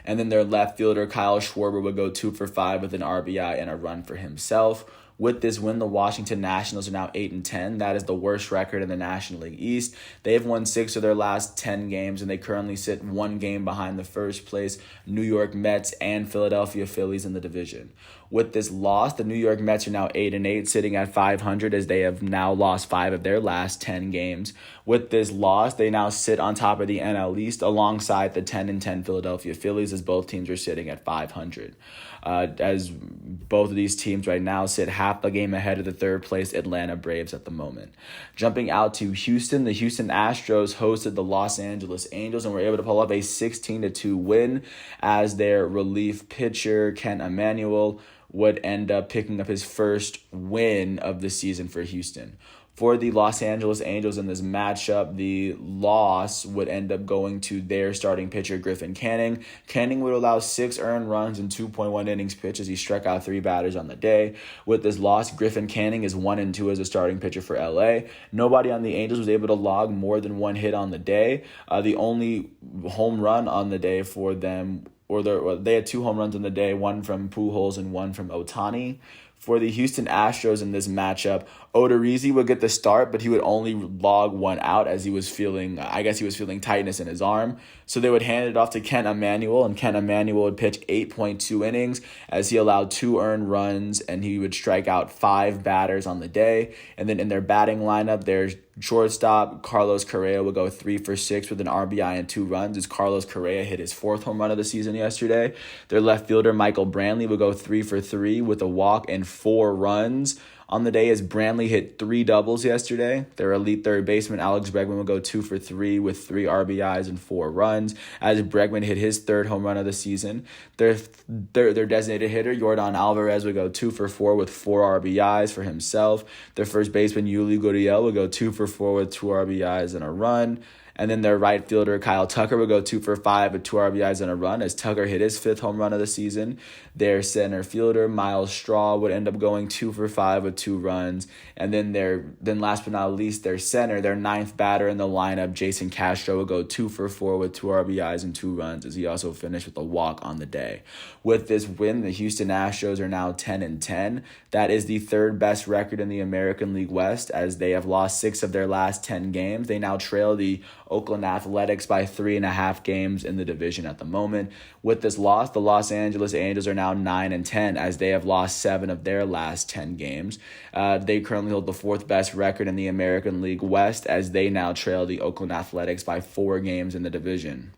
And then their left fielder, Kyle Schwarber, would go 2-for-5 with an RBI and a run for himself. With this win, the Washington Nationals are now 8-10. That is the worst record in the National League East. They have won 6 of their last 10 games, and they currently sit 1 game behind the first place New York Mets and Philadelphia Phillies in the division. With this loss, the New York Mets are now 8-8, sitting at 500 as they have now lost 5 of their last 10 games. With this loss, they now sit on top of the NL East alongside the 10-10 Philadelphia Phillies as both teams are sitting at 500. As both of these teams right now sit half a game ahead of the third place Atlanta Braves at the moment. Jumping out to Houston, the Houston Astros hosted the Los Angeles Angels and were able to pull up a 16-2 win as their relief pitcher, Ken Emmanuel, would end up picking up his first win of the season for Houston. For the Los Angeles Angels in this matchup, the loss would end up going to their starting pitcher, Griffin Canning. Canning would allow 6 earned runs and 2.1 innings pitched as he struck out 3 batters on the day. With this loss, Griffin Canning is 1-2 as a starting pitcher for LA. Nobody on the Angels was able to log more than 1 hit on the day. The only home run on the day for them, they had 2 home runs on the day, one from Pujols and one from Ohtani. For the Houston Astros in this matchup, Odorizzi would get the start, but he would only log 1 out as he was feeling tightness in his arm. So they would hand it off to Kent Emmanuel, and Kent Emmanuel would pitch 8.2 innings as he allowed 2 earned runs, and he would strike out 5 batters on the day. And then in their batting lineup, their shortstop, Carlos Correa, would go 3-for-6 with an RBI and 2 runs as Carlos Correa hit his 4th home run of the season yesterday. Their left fielder, Michael Brantley, would go 3-for-3 with a walk and 4 runs on the day as Brantley hit 3 doubles yesterday. Their elite third baseman, Alex Bregman, would go 2-for-3 with 3 RBIs and 4 runs as Bregman hit his 3rd home run of the season. Their designated hitter, Yordan Alvarez, would go 2-for-4 with 4 RBIs for himself. Their first baseman, Yuli Gurriel, would go 2-for-4 with 2 RBIs and a run. And then their right fielder, Kyle Tucker, would go 2-for-5 with 2 RBIs and a run as Tucker hit his 5th home run of the season. Their center fielder, Miles Straw, would end up going 2-for-5 with 2 runs. And then last but not least, their center, their 9th batter in the lineup, Jason Castro, would go 2-for-4 with 2 RBIs and 2 runs as he also finished with a walk on the day. With this win, the Houston Astros are now 10-10. That is the 3rd best record in the American League West as they have lost 6 of their last 10 games. They now trail the Oakland Athletics by 3.5 games in the division at the moment. With this loss, the Los Angeles Angels are now 9-10 as they have lost 7 of their last 10 games. They currently hold the 4th best record in the American League West as they now trail the Oakland Athletics by 4 games in the division.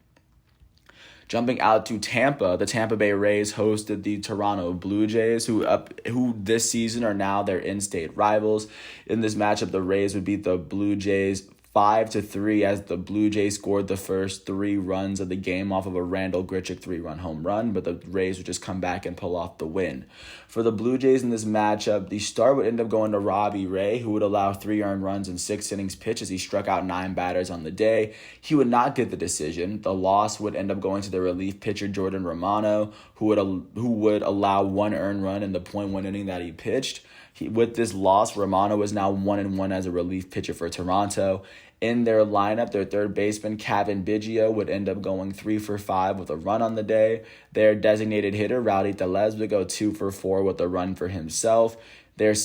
Jumping out to Tampa, the Tampa Bay Rays hosted the Toronto Blue Jays, who this season are now their in-state rivals. In this matchup, the Rays would beat the Blue Jays 5-3 as the Blue Jays scored the first 3 runs of the game off of a Randall Grichuk 3-run home run, but the Rays would just come back and pull off the win. For the Blue Jays in this matchup, the start would end up going to Robbie Ray, who would allow 3 earned runs and 6 innings pitched as he struck out 9 batters on the day. He would not get the decision. The loss would end up going to the relief pitcher, Jordan Romano, who would allow 1 earned run in the .1 inning that he pitched. With this loss, Romano is now 1-1 as a relief pitcher for Toronto. In their lineup, their third baseman, Kevin Biggio, would end up going 3-for-5 with a run on the day. Their designated hitter, Rowdy Tellez, would go 2-for-4 with a run for himself. Their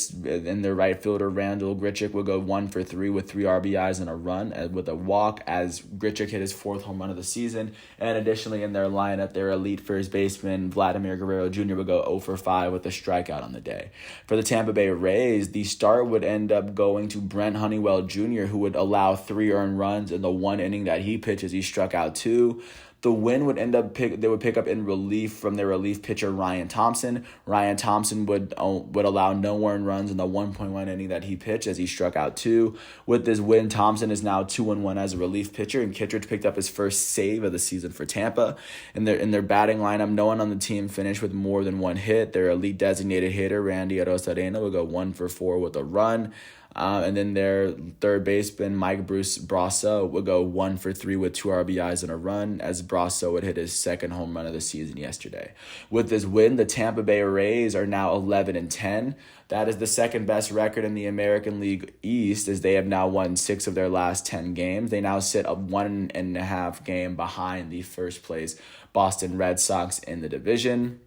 right fielder, Randall Grichuk, would go 1-for-3 with 3 RBIs and a run with a walk as Grichuk hit his 4th home run of the season. And additionally, in their lineup, their elite first baseman, Vladimir Guerrero Jr., would go 0-for-5 with a strikeout on the day. For the Tampa Bay Rays, the start would end up going to Brent Honeywell Jr., who would allow 3 earned runs in the 1 inning that he pitches. He struck out 2. The win would they would pick up in relief from their relief pitcher, Ryan Thompson. Ryan Thompson would allow no earned runs in the 1.1 inning that he pitched as he struck out 2. With this win, Thompson is now 2-1 as a relief pitcher, and Kittredge picked up his first save of the season for Tampa. In their batting lineup, no one on the team finished with more than 1 hit. Their elite designated hitter, Randy Arozarena, would go 1-for-4 with a run. And then their third baseman, Mike Bruce Brasso, would go 1-for-3 with 2 RBIs and a run, as Brasso would hit his second home run of the season yesterday. With this win, the Tampa Bay Rays are now 11-10. That is the second best record in the American League East, as they have now won 6 of their last 10 games. They now sit a 1.5 game behind the first place Boston Red Sox in the division.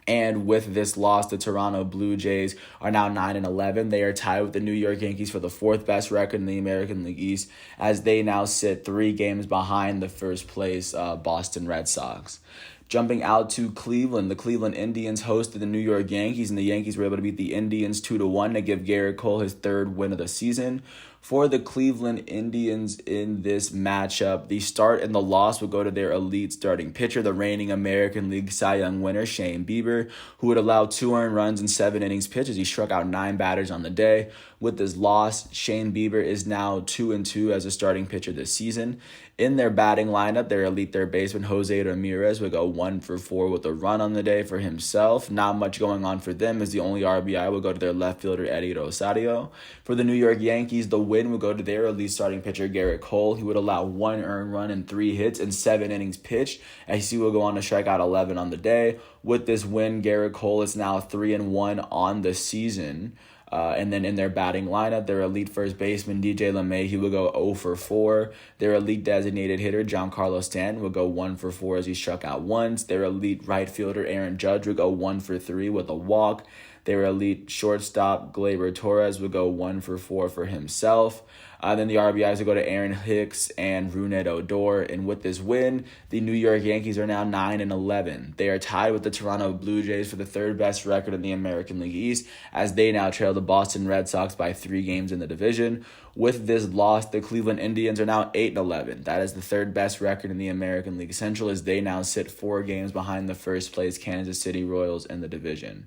And with this loss, the Toronto Blue Jays are now 9-11. They are tied with the New York Yankees for the fourth best record in the American League East, as they now sit 3 games behind the first place Boston Red Sox. Jumping out to Cleveland, the Cleveland Indians hosted the New York Yankees, and the Yankees were able to beat the Indians 2-1 to give Garrett Cole his third win of the season. For the Cleveland Indians in this matchup, the start and the loss would go to their elite starting pitcher, the reigning American League Cy Young winner, Shane Bieber, who would allow 2 earned runs in 7 innings pitched as he struck out 9 batters on the day. With this loss, Shane Bieber is now 2-2 as a starting pitcher this season. In their batting lineup, their elite third baseman, Jose Ramirez, would go 1-for-4 with a run on the day for himself. Not much going on for them, as the only RBI would go to their left fielder, Eddie Rosario. For the New York Yankees, the win would go to their elite starting pitcher, Garrett Cole. He would allow 1 earned run and 3 hits in 7 innings pitched, as he will go on to strike out 11 on the day. With this win, Garrett Cole is now 3-1 on the season. And then in their batting lineup, their elite first baseman, DJ LeMay, he would go 0-for-4. Their elite designated hitter, Giancarlo Stanton, would go 1-for-4 as he struck out once. Their elite right fielder, Aaron Judge, would go 1-for-3 with a walk. Their elite shortstop, Gleyber Torres, would go 1-for-4 for himself. Then the RBIs would go to Aaron Hicks and Rougned Odor. And with this win, the New York Yankees are now 9-11. They are tied with the Toronto Blue Jays for the third best record in the American League East, as they now trail the Boston Red Sox by 3 games in the division. With this loss, the Cleveland Indians are now 8-11. That is the third best record in the American League Central, as they now sit 4 games behind the first place Kansas City Royals in the division.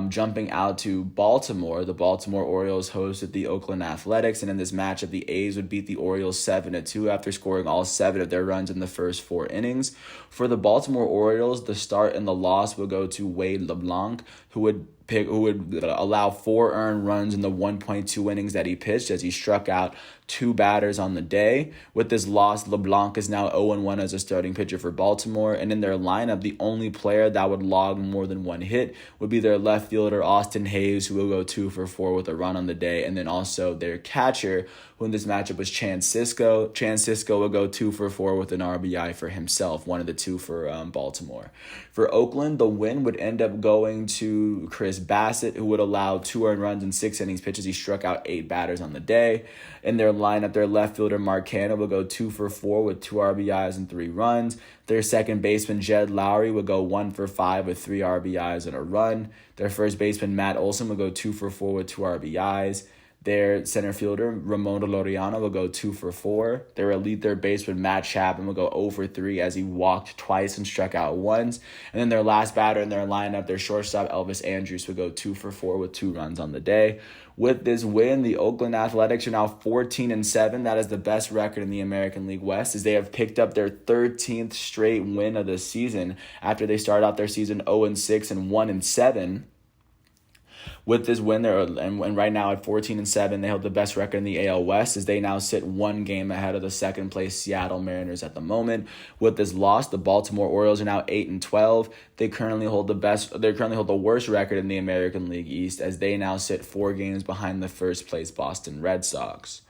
Jumping out to Baltimore, the Baltimore Orioles hosted the Oakland Athletics, and in this matchup, the A's would beat the Orioles 7-2 after scoring all 7 of their runs in the first 4 innings. For the Baltimore Orioles, the start and the loss would go to Wade LeBlanc, who would allow 4 earned runs in the 1.2 innings that he pitched, as he struck out 2 batters on the day. With this loss, LeBlanc is now 0-1 as a starting pitcher for Baltimore. And in their lineup, the only player that would log more than 1 hit would be their left fielder, Austin Hayes, who will go 2-for-4 with a run on the day. And then also their catcher, who in this matchup was Chance Sisco. Chance Sisco will go 2-for-4 with an RBI for himself, one of the 2 for Baltimore. For Oakland, the win would end up going to Chris Bassett, who would allow 2 earned runs in 6 innings pitches. He struck out 8 batters on the day. In their lineup, their left fielder, Mark Canha, will go 2-for-4 with 2 RBIs and 3 runs. Their second baseman, Jed Lowry, would go 1-for-5 with 3 RBIs and a run. Their first baseman, Matt Olson, will go 2-for-4 with 2 RBIs. Their center fielder, Ramon Laureano, will go 2-for-4. Their elite third baseman, Matt Chapman, will go 0-for-3 as he walked twice and struck out once. And then their last batter in their lineup, their shortstop, Elvis Andrus, will go 2-for-4 with 2 runs on the day. With this win, the Oakland Athletics are now 14-7. That is the best record in the American League West, as they have picked up their 13th straight win of the season after they started out their season 0-6 and 1-7. With this win, and right now at 14-7, they hold the best record in the AL West, as they now sit 1 game ahead of the second place Seattle Mariners at the moment. With this loss, the Baltimore Orioles are now 8-12. They currently hold the worst record in the American League East, as they now sit 4 games behind the first place Boston Red Sox.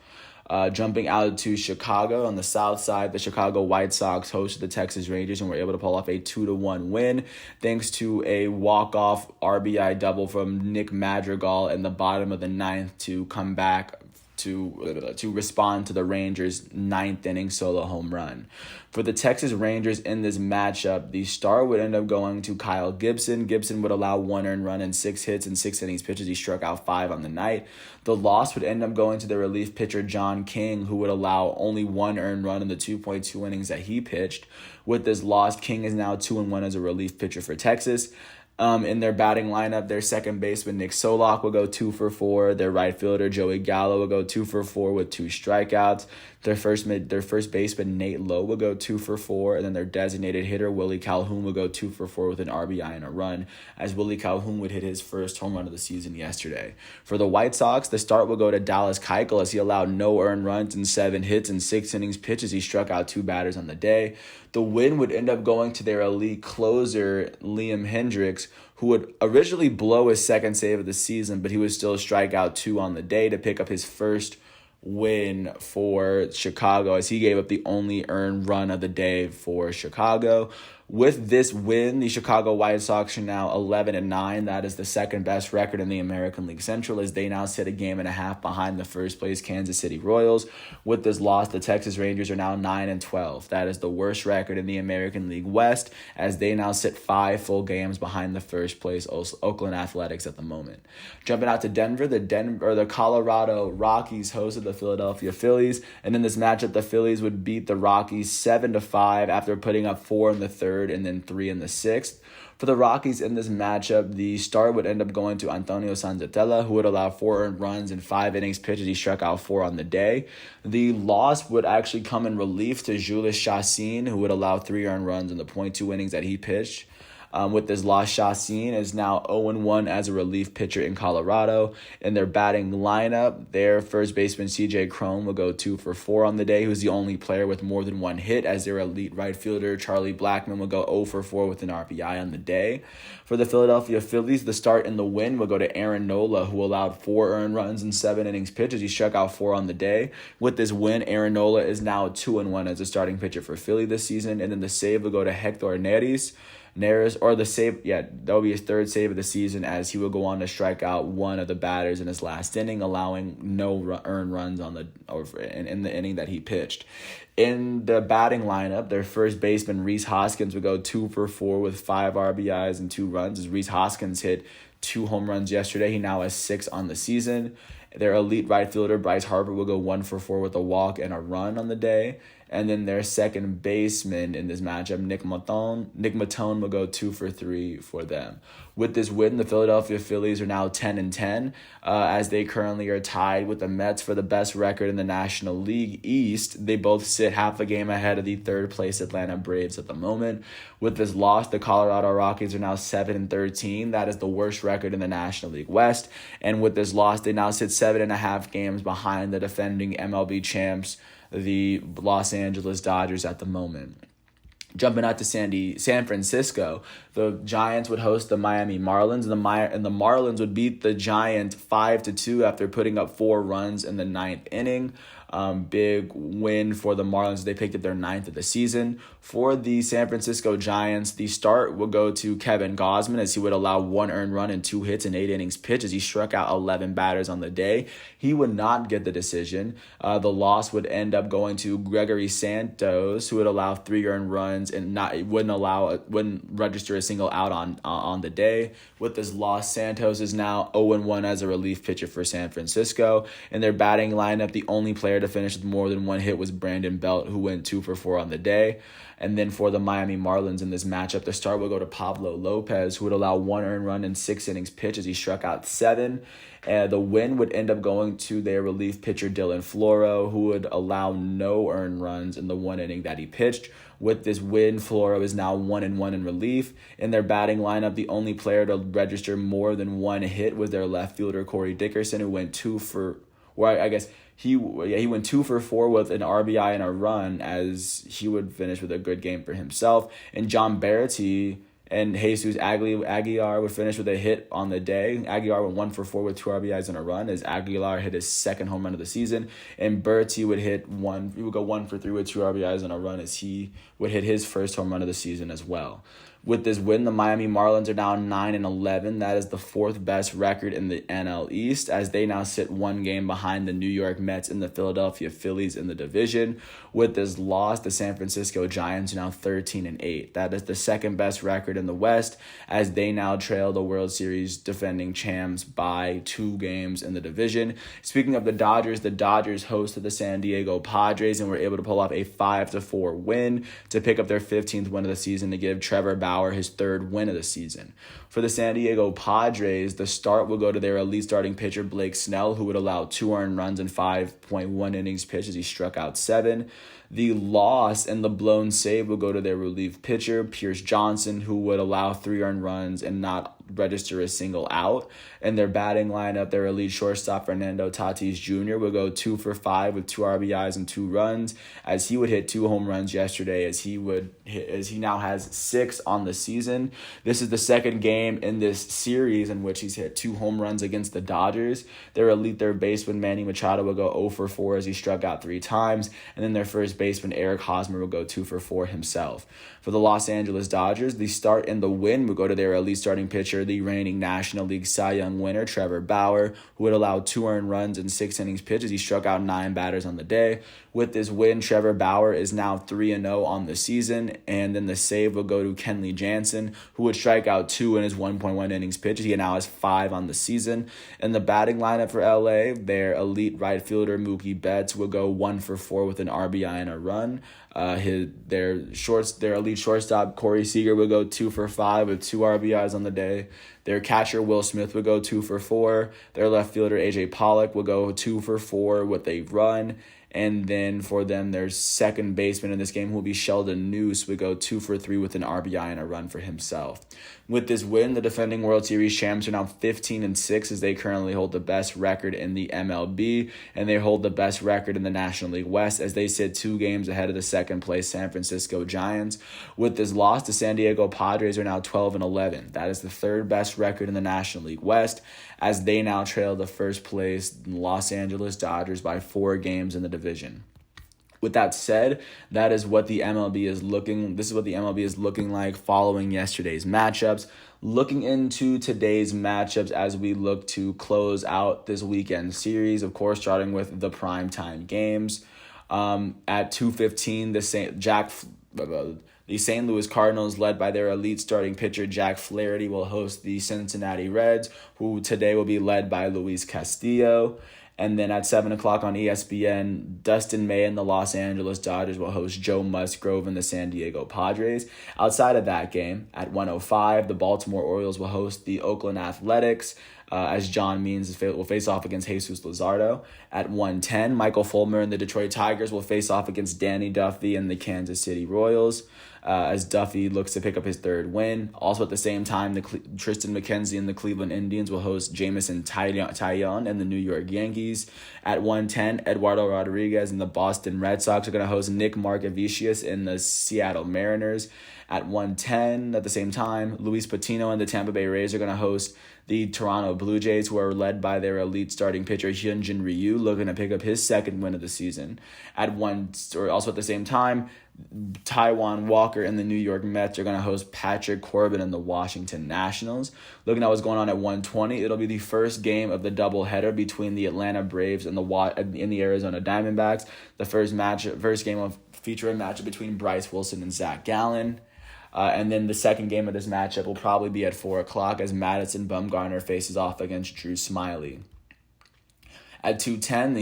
Jumping out to Chicago on the south side, the Chicago White Sox hosted the Texas Rangers and were able to pull off a 2-1 win thanks to a walk-off RBI double from Nick Madrigal in the bottom of the 9th to come back to respond to the Rangers' 9th inning solo home run. For the Texas Rangers in this matchup, the star would end up going to Kyle Gibson. Gibson would allow 1 earned run and 6 hits in 6 innings pitches. He struck out 5 on the night. The loss would end up going to the relief pitcher John King, who would allow only 1 earned run in the 2.2 innings that he pitched. With this loss, King is now 2-1 as a relief pitcher for Texas. In their batting lineup, their second baseman Nick Solak will go 2-for-4. Their right fielder Joey Gallo will go 2-for-4 with 2 strikeouts. Their first baseman Nate Lowe will go 2-for-4, and then their designated hitter Willie Calhoun will go 2-for-4 with an RBI and a run, as Willie Calhoun would hit his first home run of the season yesterday. For the White Sox, the start will go to Dallas Keuchel as he allowed no earned runs and 7 hits in 6 innings pitched as he struck out 2 batters on the day. The win would end up going to their elite closer, Liam Hendriks, who would originally blow his second save of the season, but he would still strike out 2 on the day to pick up his first win for Chicago as he gave up the only earned run of the day for Chicago. With this win, the Chicago White Sox are now 11-9. That is the second best record in the American League Central as they now sit a game and a half behind the first place Kansas City Royals. With this loss, the Texas Rangers are now 9-12. That is the worst record in the American League West as they now sit 5 full games behind the first place Oakland Athletics at the moment. Jumping out to Denver, the Colorado Rockies hosted the Philadelphia Phillies, and in this matchup, the Phillies would beat the Rockies 7-5 after putting up 4 in the third and then 3 in the sixth. For the Rockies in this matchup, the start would end up going to Antonio Sanzatella, who would allow 4 earned runs in 5 innings pitched as he struck out 4 on the day. The loss would actually come in relief to Julius Chassin, who would allow 3 earned runs in the .2 innings that he pitched. With this loss, Chassin is now 0-1 as a relief pitcher in Colorado. In their batting lineup, their first baseman C.J. Cron will go 2-for-4 on the day, who's the only player with more than 1 hit, as their elite right fielder Charlie Blackmon will go 0-for-4 with an RBI on the day. For the Philadelphia Phillies, the start and the win will go to Aaron Nola, who allowed 4 earned runs in 7 innings pitched as he struck out 4 on the day. With this win, Aaron Nola is now 2-1 as a starting pitcher for Philly this season, and then the save will go to Hector Neris, or the save, that'll be his 3rd save of the season as he will go on to strike out 1 of the batters in his last inning, allowing no earned runs in the inning that he pitched. In the batting lineup, their first baseman Rhys Hoskins would go 2-for-4 with 5 RBIs and 2 runs as Rhys Hoskins hit 2 home runs yesterday. He now has 6 on the season. Their elite right fielder Bryce Harper will go 1-for-4 with a walk and a run on the day. And then their second baseman in this matchup, Nick Matone will go 2-for-3 for them. With this win, the Philadelphia Phillies are now 10-10, as they currently are tied with the Mets for the best record in the National League East. They both sit half a game ahead of the 3rd place Atlanta Braves at the moment. With this loss, the Colorado Rockies are now 7-13. That is the worst record in the National League West. And with this loss, they now sit 7.5 games behind the defending MLB champs, the Los Angeles Dodgers at the moment. Jumping out to San Francisco, the Giants would host the Miami Marlins, and the Marlins would beat the Giants 5-2 after putting up 4 runs in the 9th inning. Big win for the Marlins. They picked up their 9th of the season. For the San Francisco Giants, the start will go to Kevin Gausman as he would allow 1 earned run and 2 hits in 8 innings pitched as he struck out 11 batters on the day. He would not get the decision. The loss would end up going to Gregory Santos, who would allow 3 earned runs and wouldn't register a single out on the day. With this loss, Santos is now 0-1 as a relief pitcher for San Francisco. In their batting lineup, the only player to finish with more than 1 hit was Brandon Belt, who went 2-for-4 on the day. And then for the Miami Marlins in this matchup, the start will go to Pablo Lopez, who would allow 1 earned run in 6 innings pitched as he struck out 7. The win would end up going to their relief pitcher Dylan Floro, who would allow no earned runs in the 1 inning that he pitched. With this win, Floro is now 1-1 in relief. In their batting lineup, the only player to register more than 1 hit was their left fielder Corey Dickerson, who went he went 2-for-4 with an RBI and a run as he would finish with a good game for himself. And John Barrety and Jesus Aguilar would finish with a hit on the day. Aguilar went 1-for-4 with 2 RBIs and a run as Aguilar hit his 2nd home run of the season. And Berti would go 1-for-3 with 2 RBIs and a run as he would hit his 1st home run of the season as well. With this win, the Miami Marlins are now 9-11. That is the 4th best record in the NL East, as they now sit 1 game behind the New York Mets and the Philadelphia Phillies in the division. With this loss, the San Francisco Giants are now 13-8. That is the 2nd best record in the West, as they now trail the World Series defending champs by 2 games in the division. Speaking of the Dodgers hosted the San Diego Padres and were able to pull off a 5-4 win to pick up their 15th win of the season to give Trevor Bauer Bauer his third win of the season. For the San Diego Padres, the start will go to their elite starting pitcher Blake Snell, who would allow 2 earned runs in 5.1 innings pitched as he struck out 7. The loss and the blown save will go to their relief pitcher, Pierce Johnson, who would allow 3 earned runs and not register a single out. And their batting lineup, their elite shortstop, Fernando Tatis Jr., will go 2 for 5 with 2 RBIs and 2 runs, as he would hit 2 home runs yesterday, as he now has 6 on the season. This is the second game in this series in which he's hit 2 home runs against the Dodgers. Their elite third baseman, Manny Machado, will go 0 for 4 as he struck out 3 times. And then their first baseman, Eric Hosmer, will go 2 for 4 himself. For the Los Angeles Dodgers, the start and the win will go to their elite starting pitcher, the reigning National League Cy Young winner, Trevor Bauer, who would allow 2 earned runs in 6 innings pitched as he struck out 9 batters on the day. With this win, Trevor Bauer is now 3-0 on the season, and then the save will go to Kenley Jansen, who would strike out 2 in his 1.1 innings pitched. He now has 5 on the season. In the batting lineup for LA, their elite right fielder, Mookie Betts, will go 1 for 4 with an RBI and a run. Their elite shortstop, Corey Seager, will go 2 for 5 with 2 RBIs on the day. Their catcher, Will Smith, will go 2 for 4. Their left fielder, AJ Pollock, will go 2 for 4 with a run. And then for them, their second baseman in this game, who will be Sheldon Neuse, would go 2 for 3 with an RBI and a run for himself. With this win, the defending World Series champs are now 15-6, as they currently hold the best record in the MLB, and they hold the best record in the National League West, as they sit 2 games ahead of the second place San Francisco Giants. With this loss, the San Diego Padres are now 12-11. That is the third best record in the National League West, as they now trail the first place Los Angeles Dodgers by 4 games in the division. With that said, that is what the MLB is looking. This is what the MLB is looking like following yesterday's matchups. Looking into today's matchups as we look to close out this weekend series, of course, starting with the primetime games. At 2:15, the St. Louis Cardinals, led by their elite starting pitcher Jack Flaherty, will host the Cincinnati Reds, who today will be led by Luis Castillo. And then at 7 o'clock on ESPN, Dustin May and the Los Angeles Dodgers will host Joe Musgrove and the San Diego Padres. Outside of that game, at 1:05, the Baltimore Orioles will host the Oakland Athletics, as John Means will face off against Jesus Luzardo. At 1:10, Michael Fulmer and the Detroit Tigers will face off against Danny Duffy and the Kansas City Royals, as Duffy looks to pick up his third win. Also at the same time, Tristan McKenzie and the Cleveland Indians will host Jameson Taillon and the New York Yankees. At 1:10, Eduardo Rodriguez and the Boston Red Sox are going to host Nick Markavicius and the Seattle Mariners. At 1:10, at the same time, Luis Patino and the Tampa Bay Rays are going to host the Toronto Blue Jays, who are led by their elite starting pitcher Hyunjin Ryu, looking to pick up his second win of the season. Also at the same time, Taijuan Walker and the New York Mets are going to host Patrick Corbin and the Washington Nationals. Looking at what's going on at 1:20, it'll be the first game of the doubleheader between the Atlanta Braves and the Arizona Diamondbacks. The first game of featuring a matchup between Bryce Wilson and Zach Gallen. And then the second game of this matchup will probably be at 4 o'clock, as Madison Bumgarner faces off against Drew Smyly. At 2:10,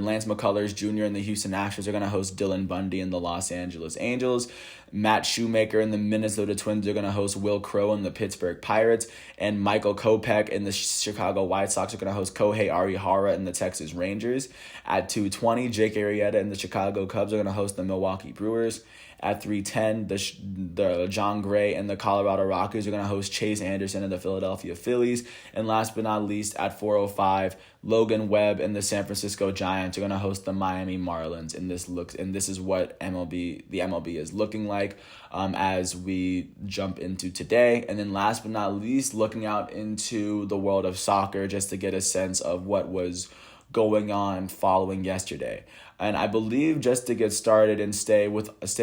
Lance McCullers Jr. and the Houston Astros are going to host Dylan Bundy and the Los Angeles Angels. Matt Shoemaker and the Minnesota Twins are going to host Will Crowe and the Pittsburgh Pirates. And Michael Kopech and the Chicago White Sox are going to host Kohei Arihara and the Texas Rangers. At 2:20, Jake Arrieta and the Chicago Cubs are going to host the Milwaukee Brewers. At 3:10, the John Gray and the Colorado Rockies are going to host Chase Anderson and the Philadelphia Phillies. And last but not least, at 4:05, Logan Webb and the San Francisco Giants are going to host the Miami Marlins. And this is what the MLB is looking like as we jump into today. And then last but not least, looking out into the world of soccer, just to get a sense of what was going on following yesterday. And I believe, just to get started and stay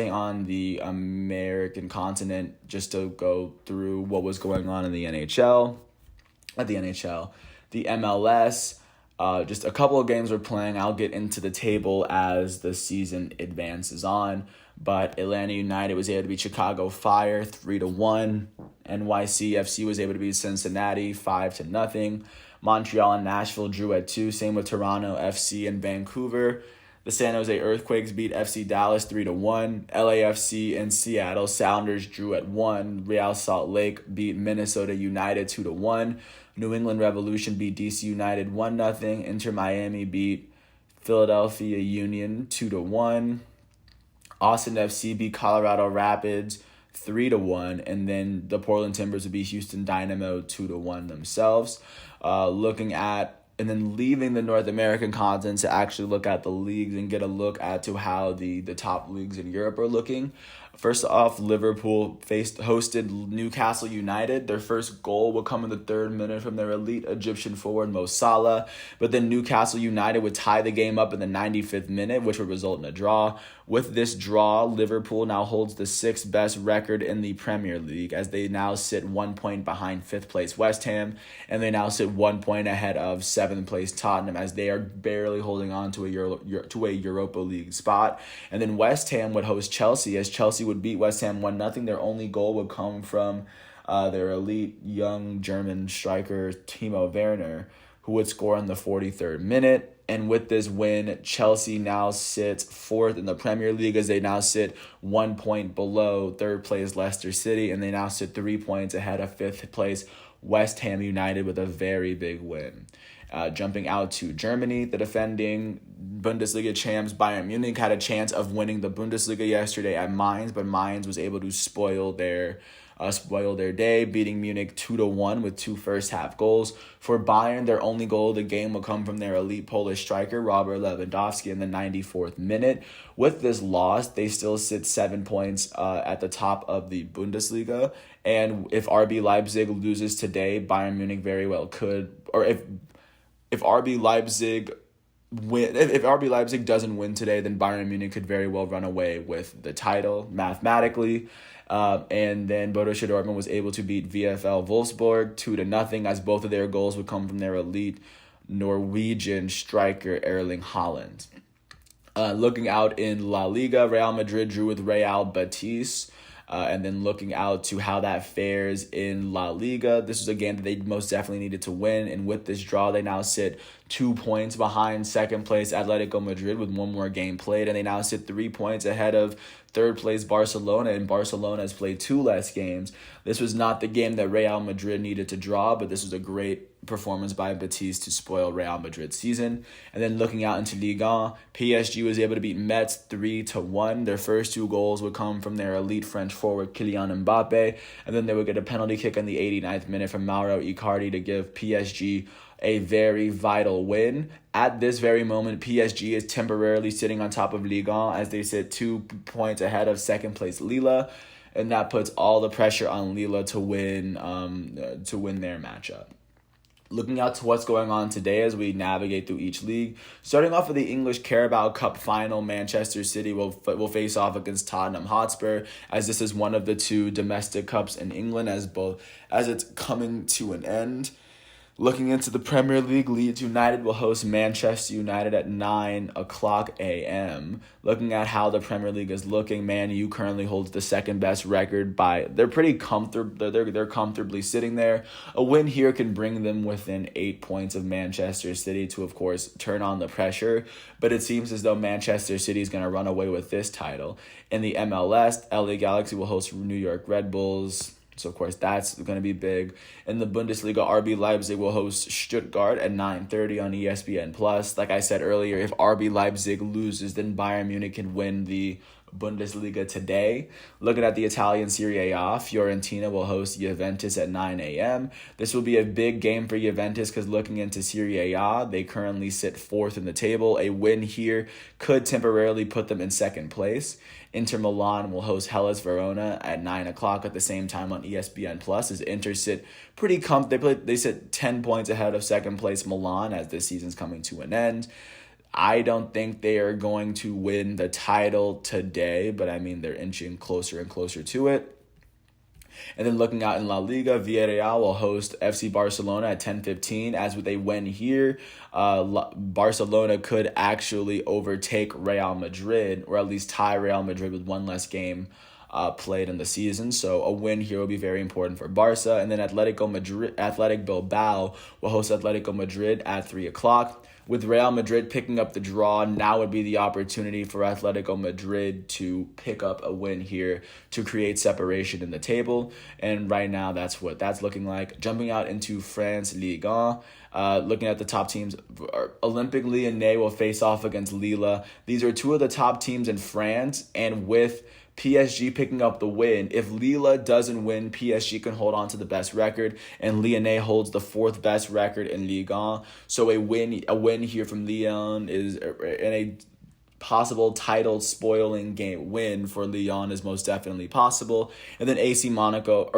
on the American continent, just to go through what was going on in the NHL, the MLS, just a couple of games we're playing. I'll get into the table as the season advances on. But Atlanta United was able to beat Chicago Fire 3-1. NYCFC was able to beat Cincinnati 5-0. Montreal and Nashville drew at 2. Same with Toronto FC and Vancouver. The San Jose Earthquakes beat FC Dallas 3-1. LAFC and Seattle Sounders drew at 1. Real Salt Lake beat Minnesota United 2-1. New England Revolution beat DC United 1-0. Inter Miami beat Philadelphia Union 2-1. Austin FC beat Colorado Rapids 3-1, and then the Portland Timbers would beat Houston Dynamo 2-1 themselves. And then leaving the North American continent to actually look at the leagues and get a look at to how the top leagues in Europe are looking. First off, Liverpool hosted Newcastle United. Their first goal would come in the 3rd minute from their elite Egyptian forward Mo Salah, but then Newcastle United would tie the game up in the 95th minute, which would result in a draw. With this draw, Liverpool now holds the 6th best record in the Premier League, as they now sit 1 point behind 5th place West Ham, and they now sit 1 point ahead of 7th place Tottenham, as they are barely holding on to a Europa League spot. And then West Ham would host Chelsea, as Chelsea would beat West Ham 1-0. Their only goal would come from their elite young German striker Timo Werner, who would score in the 43rd minute. And with this win, Chelsea now sits 4th in the Premier League, as they now sit 1 point below 3rd place Leicester City, and they now sit 3 points ahead of 5th place West Ham United with a very big win. Jumping out to Germany, the defending Bundesliga champs Bayern Munich had a chance of winning the Bundesliga yesterday at Mainz, but Mainz was able to spoil their day, beating Munich 2-1 with 2 first-half goals. For Bayern, their only goal of the game will come from their elite Polish striker, Robert Lewandowski, in the 94th minute. With this loss, they still sit 7 points at the top of the Bundesliga. And if RB Leipzig loses today, Bayern Munich very well could, or if RB Leipzig doesn't win today, then Bayern Munich could very well run away with the title mathematically. And then Borussia Dortmund was able to beat VfL Wolfsburg 2-0, as both of their goals would come from their elite Norwegian striker Erling Haaland. Looking out in La Liga, Real Madrid drew with Real Betis. And then looking out to how that fares in La Liga, this was a game that they most definitely needed to win. And with this draw, they now sit 2 points behind 2nd place Atletico Madrid with 1 more game played. And they now sit 3 points ahead of 3rd place Barcelona. And Barcelona has played 2 less games. This was not the game that Real Madrid needed to draw, but this was a great performance by Betis to spoil Real Madrid's season. And then looking out into Liga, PSG was able to beat Metz 3-1. Their first 2 goals would come from their elite French forward Kylian Mbappe, and then they would get a penalty kick in the 89th minute from Mauro Icardi to give PSG a very vital win. At this very moment, PSG is temporarily sitting on top of Liga, as they sit 2 points ahead of 2nd place Lille, and that puts all the pressure on Lille to win their matchup. Looking out to what's going on today as we navigate through each league. Starting off with the English Carabao Cup final, Manchester City will face off against Tottenham Hotspur, as this is one of the 2 domestic cups in England as it's coming to an end. Looking into the Premier League, Leeds United will host Manchester United at 9:00 a.m. Looking at how the Premier League is looking, Man U currently holds the 2nd best record they're pretty comfortable. They're comfortably sitting there. A win here can bring them within 8 points of Manchester City to, of course, turn on the pressure. But it seems as though Manchester City is going to run away with this title. In the MLS, LA Galaxy will host New York Red Bulls. So, of course, that's going to be big. In the Bundesliga, RB Leipzig will host Stuttgart at 9:30 on ESPN+. Like I said earlier, if RB Leipzig loses, then Bayern Munich can win the Bundesliga today. Looking at the Italian Serie A, Fiorentina will host Juventus at 9 a.m. This will be a big game for Juventus because looking into Serie A, they currently sit 4th in the table. A win here could temporarily put them in 2nd place. Inter Milan will host Hellas Verona at 9:00 at the same time on ESPN+. As Inter sit pretty they sit 10 points ahead of 2nd place Milan as this season's coming to an end. I don't think they are going to win the title today, but I mean, they're inching closer and closer to it. And then looking out in La Liga, Villarreal will host FC Barcelona at 10:15. As with a win here, Barcelona could actually overtake Real Madrid, or at least tie Real Madrid with 1 less game played in the season. So a win here will be very important for Barca. And then Athletic Bilbao will host Atletico Madrid at 3 o'clock. With Real Madrid picking up the draw, now would be the opportunity for Atletico Madrid to pick up a win here to create separation in the table. And right now, that's what that's looking like. Jumping out into France Liga, looking at the top teams, Olympique Lyonnais will face off against Lille. These are two of the top teams in France, and with PSG picking up the win. If Lille doesn't win, PSG can hold on to the best record, and Lyonnais holds the fourth best record in Ligue 1. So a win here from Lyon is in a possible title spoiling game win for Lyon is most definitely possible. And then AS Monaco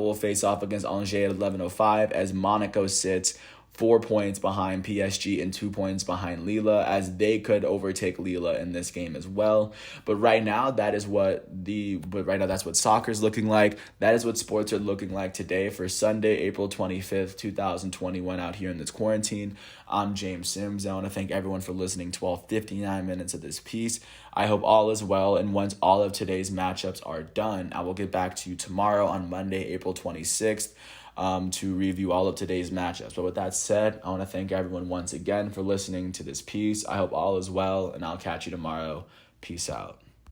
will face off against Angers at 11:05 as Monaco sits 4 points behind PSG and 2 points behind Lille, as they could overtake Lille in this game as well. But right now, that's what soccer's looking like. That is what sports are looking like today for Sunday, April 25th, 2021 out here in this quarantine. I'm James Sims. I want to thank everyone for listening to all 59 minutes of this piece. I hope all is well, and once all of today's matchups are done, I will get back to you tomorrow on Monday, April 26th. To review all of today's matchups. But with that said, I want to thank everyone once again for listening to this piece. I hope all is well, and I'll catch you tomorrow. Peace out.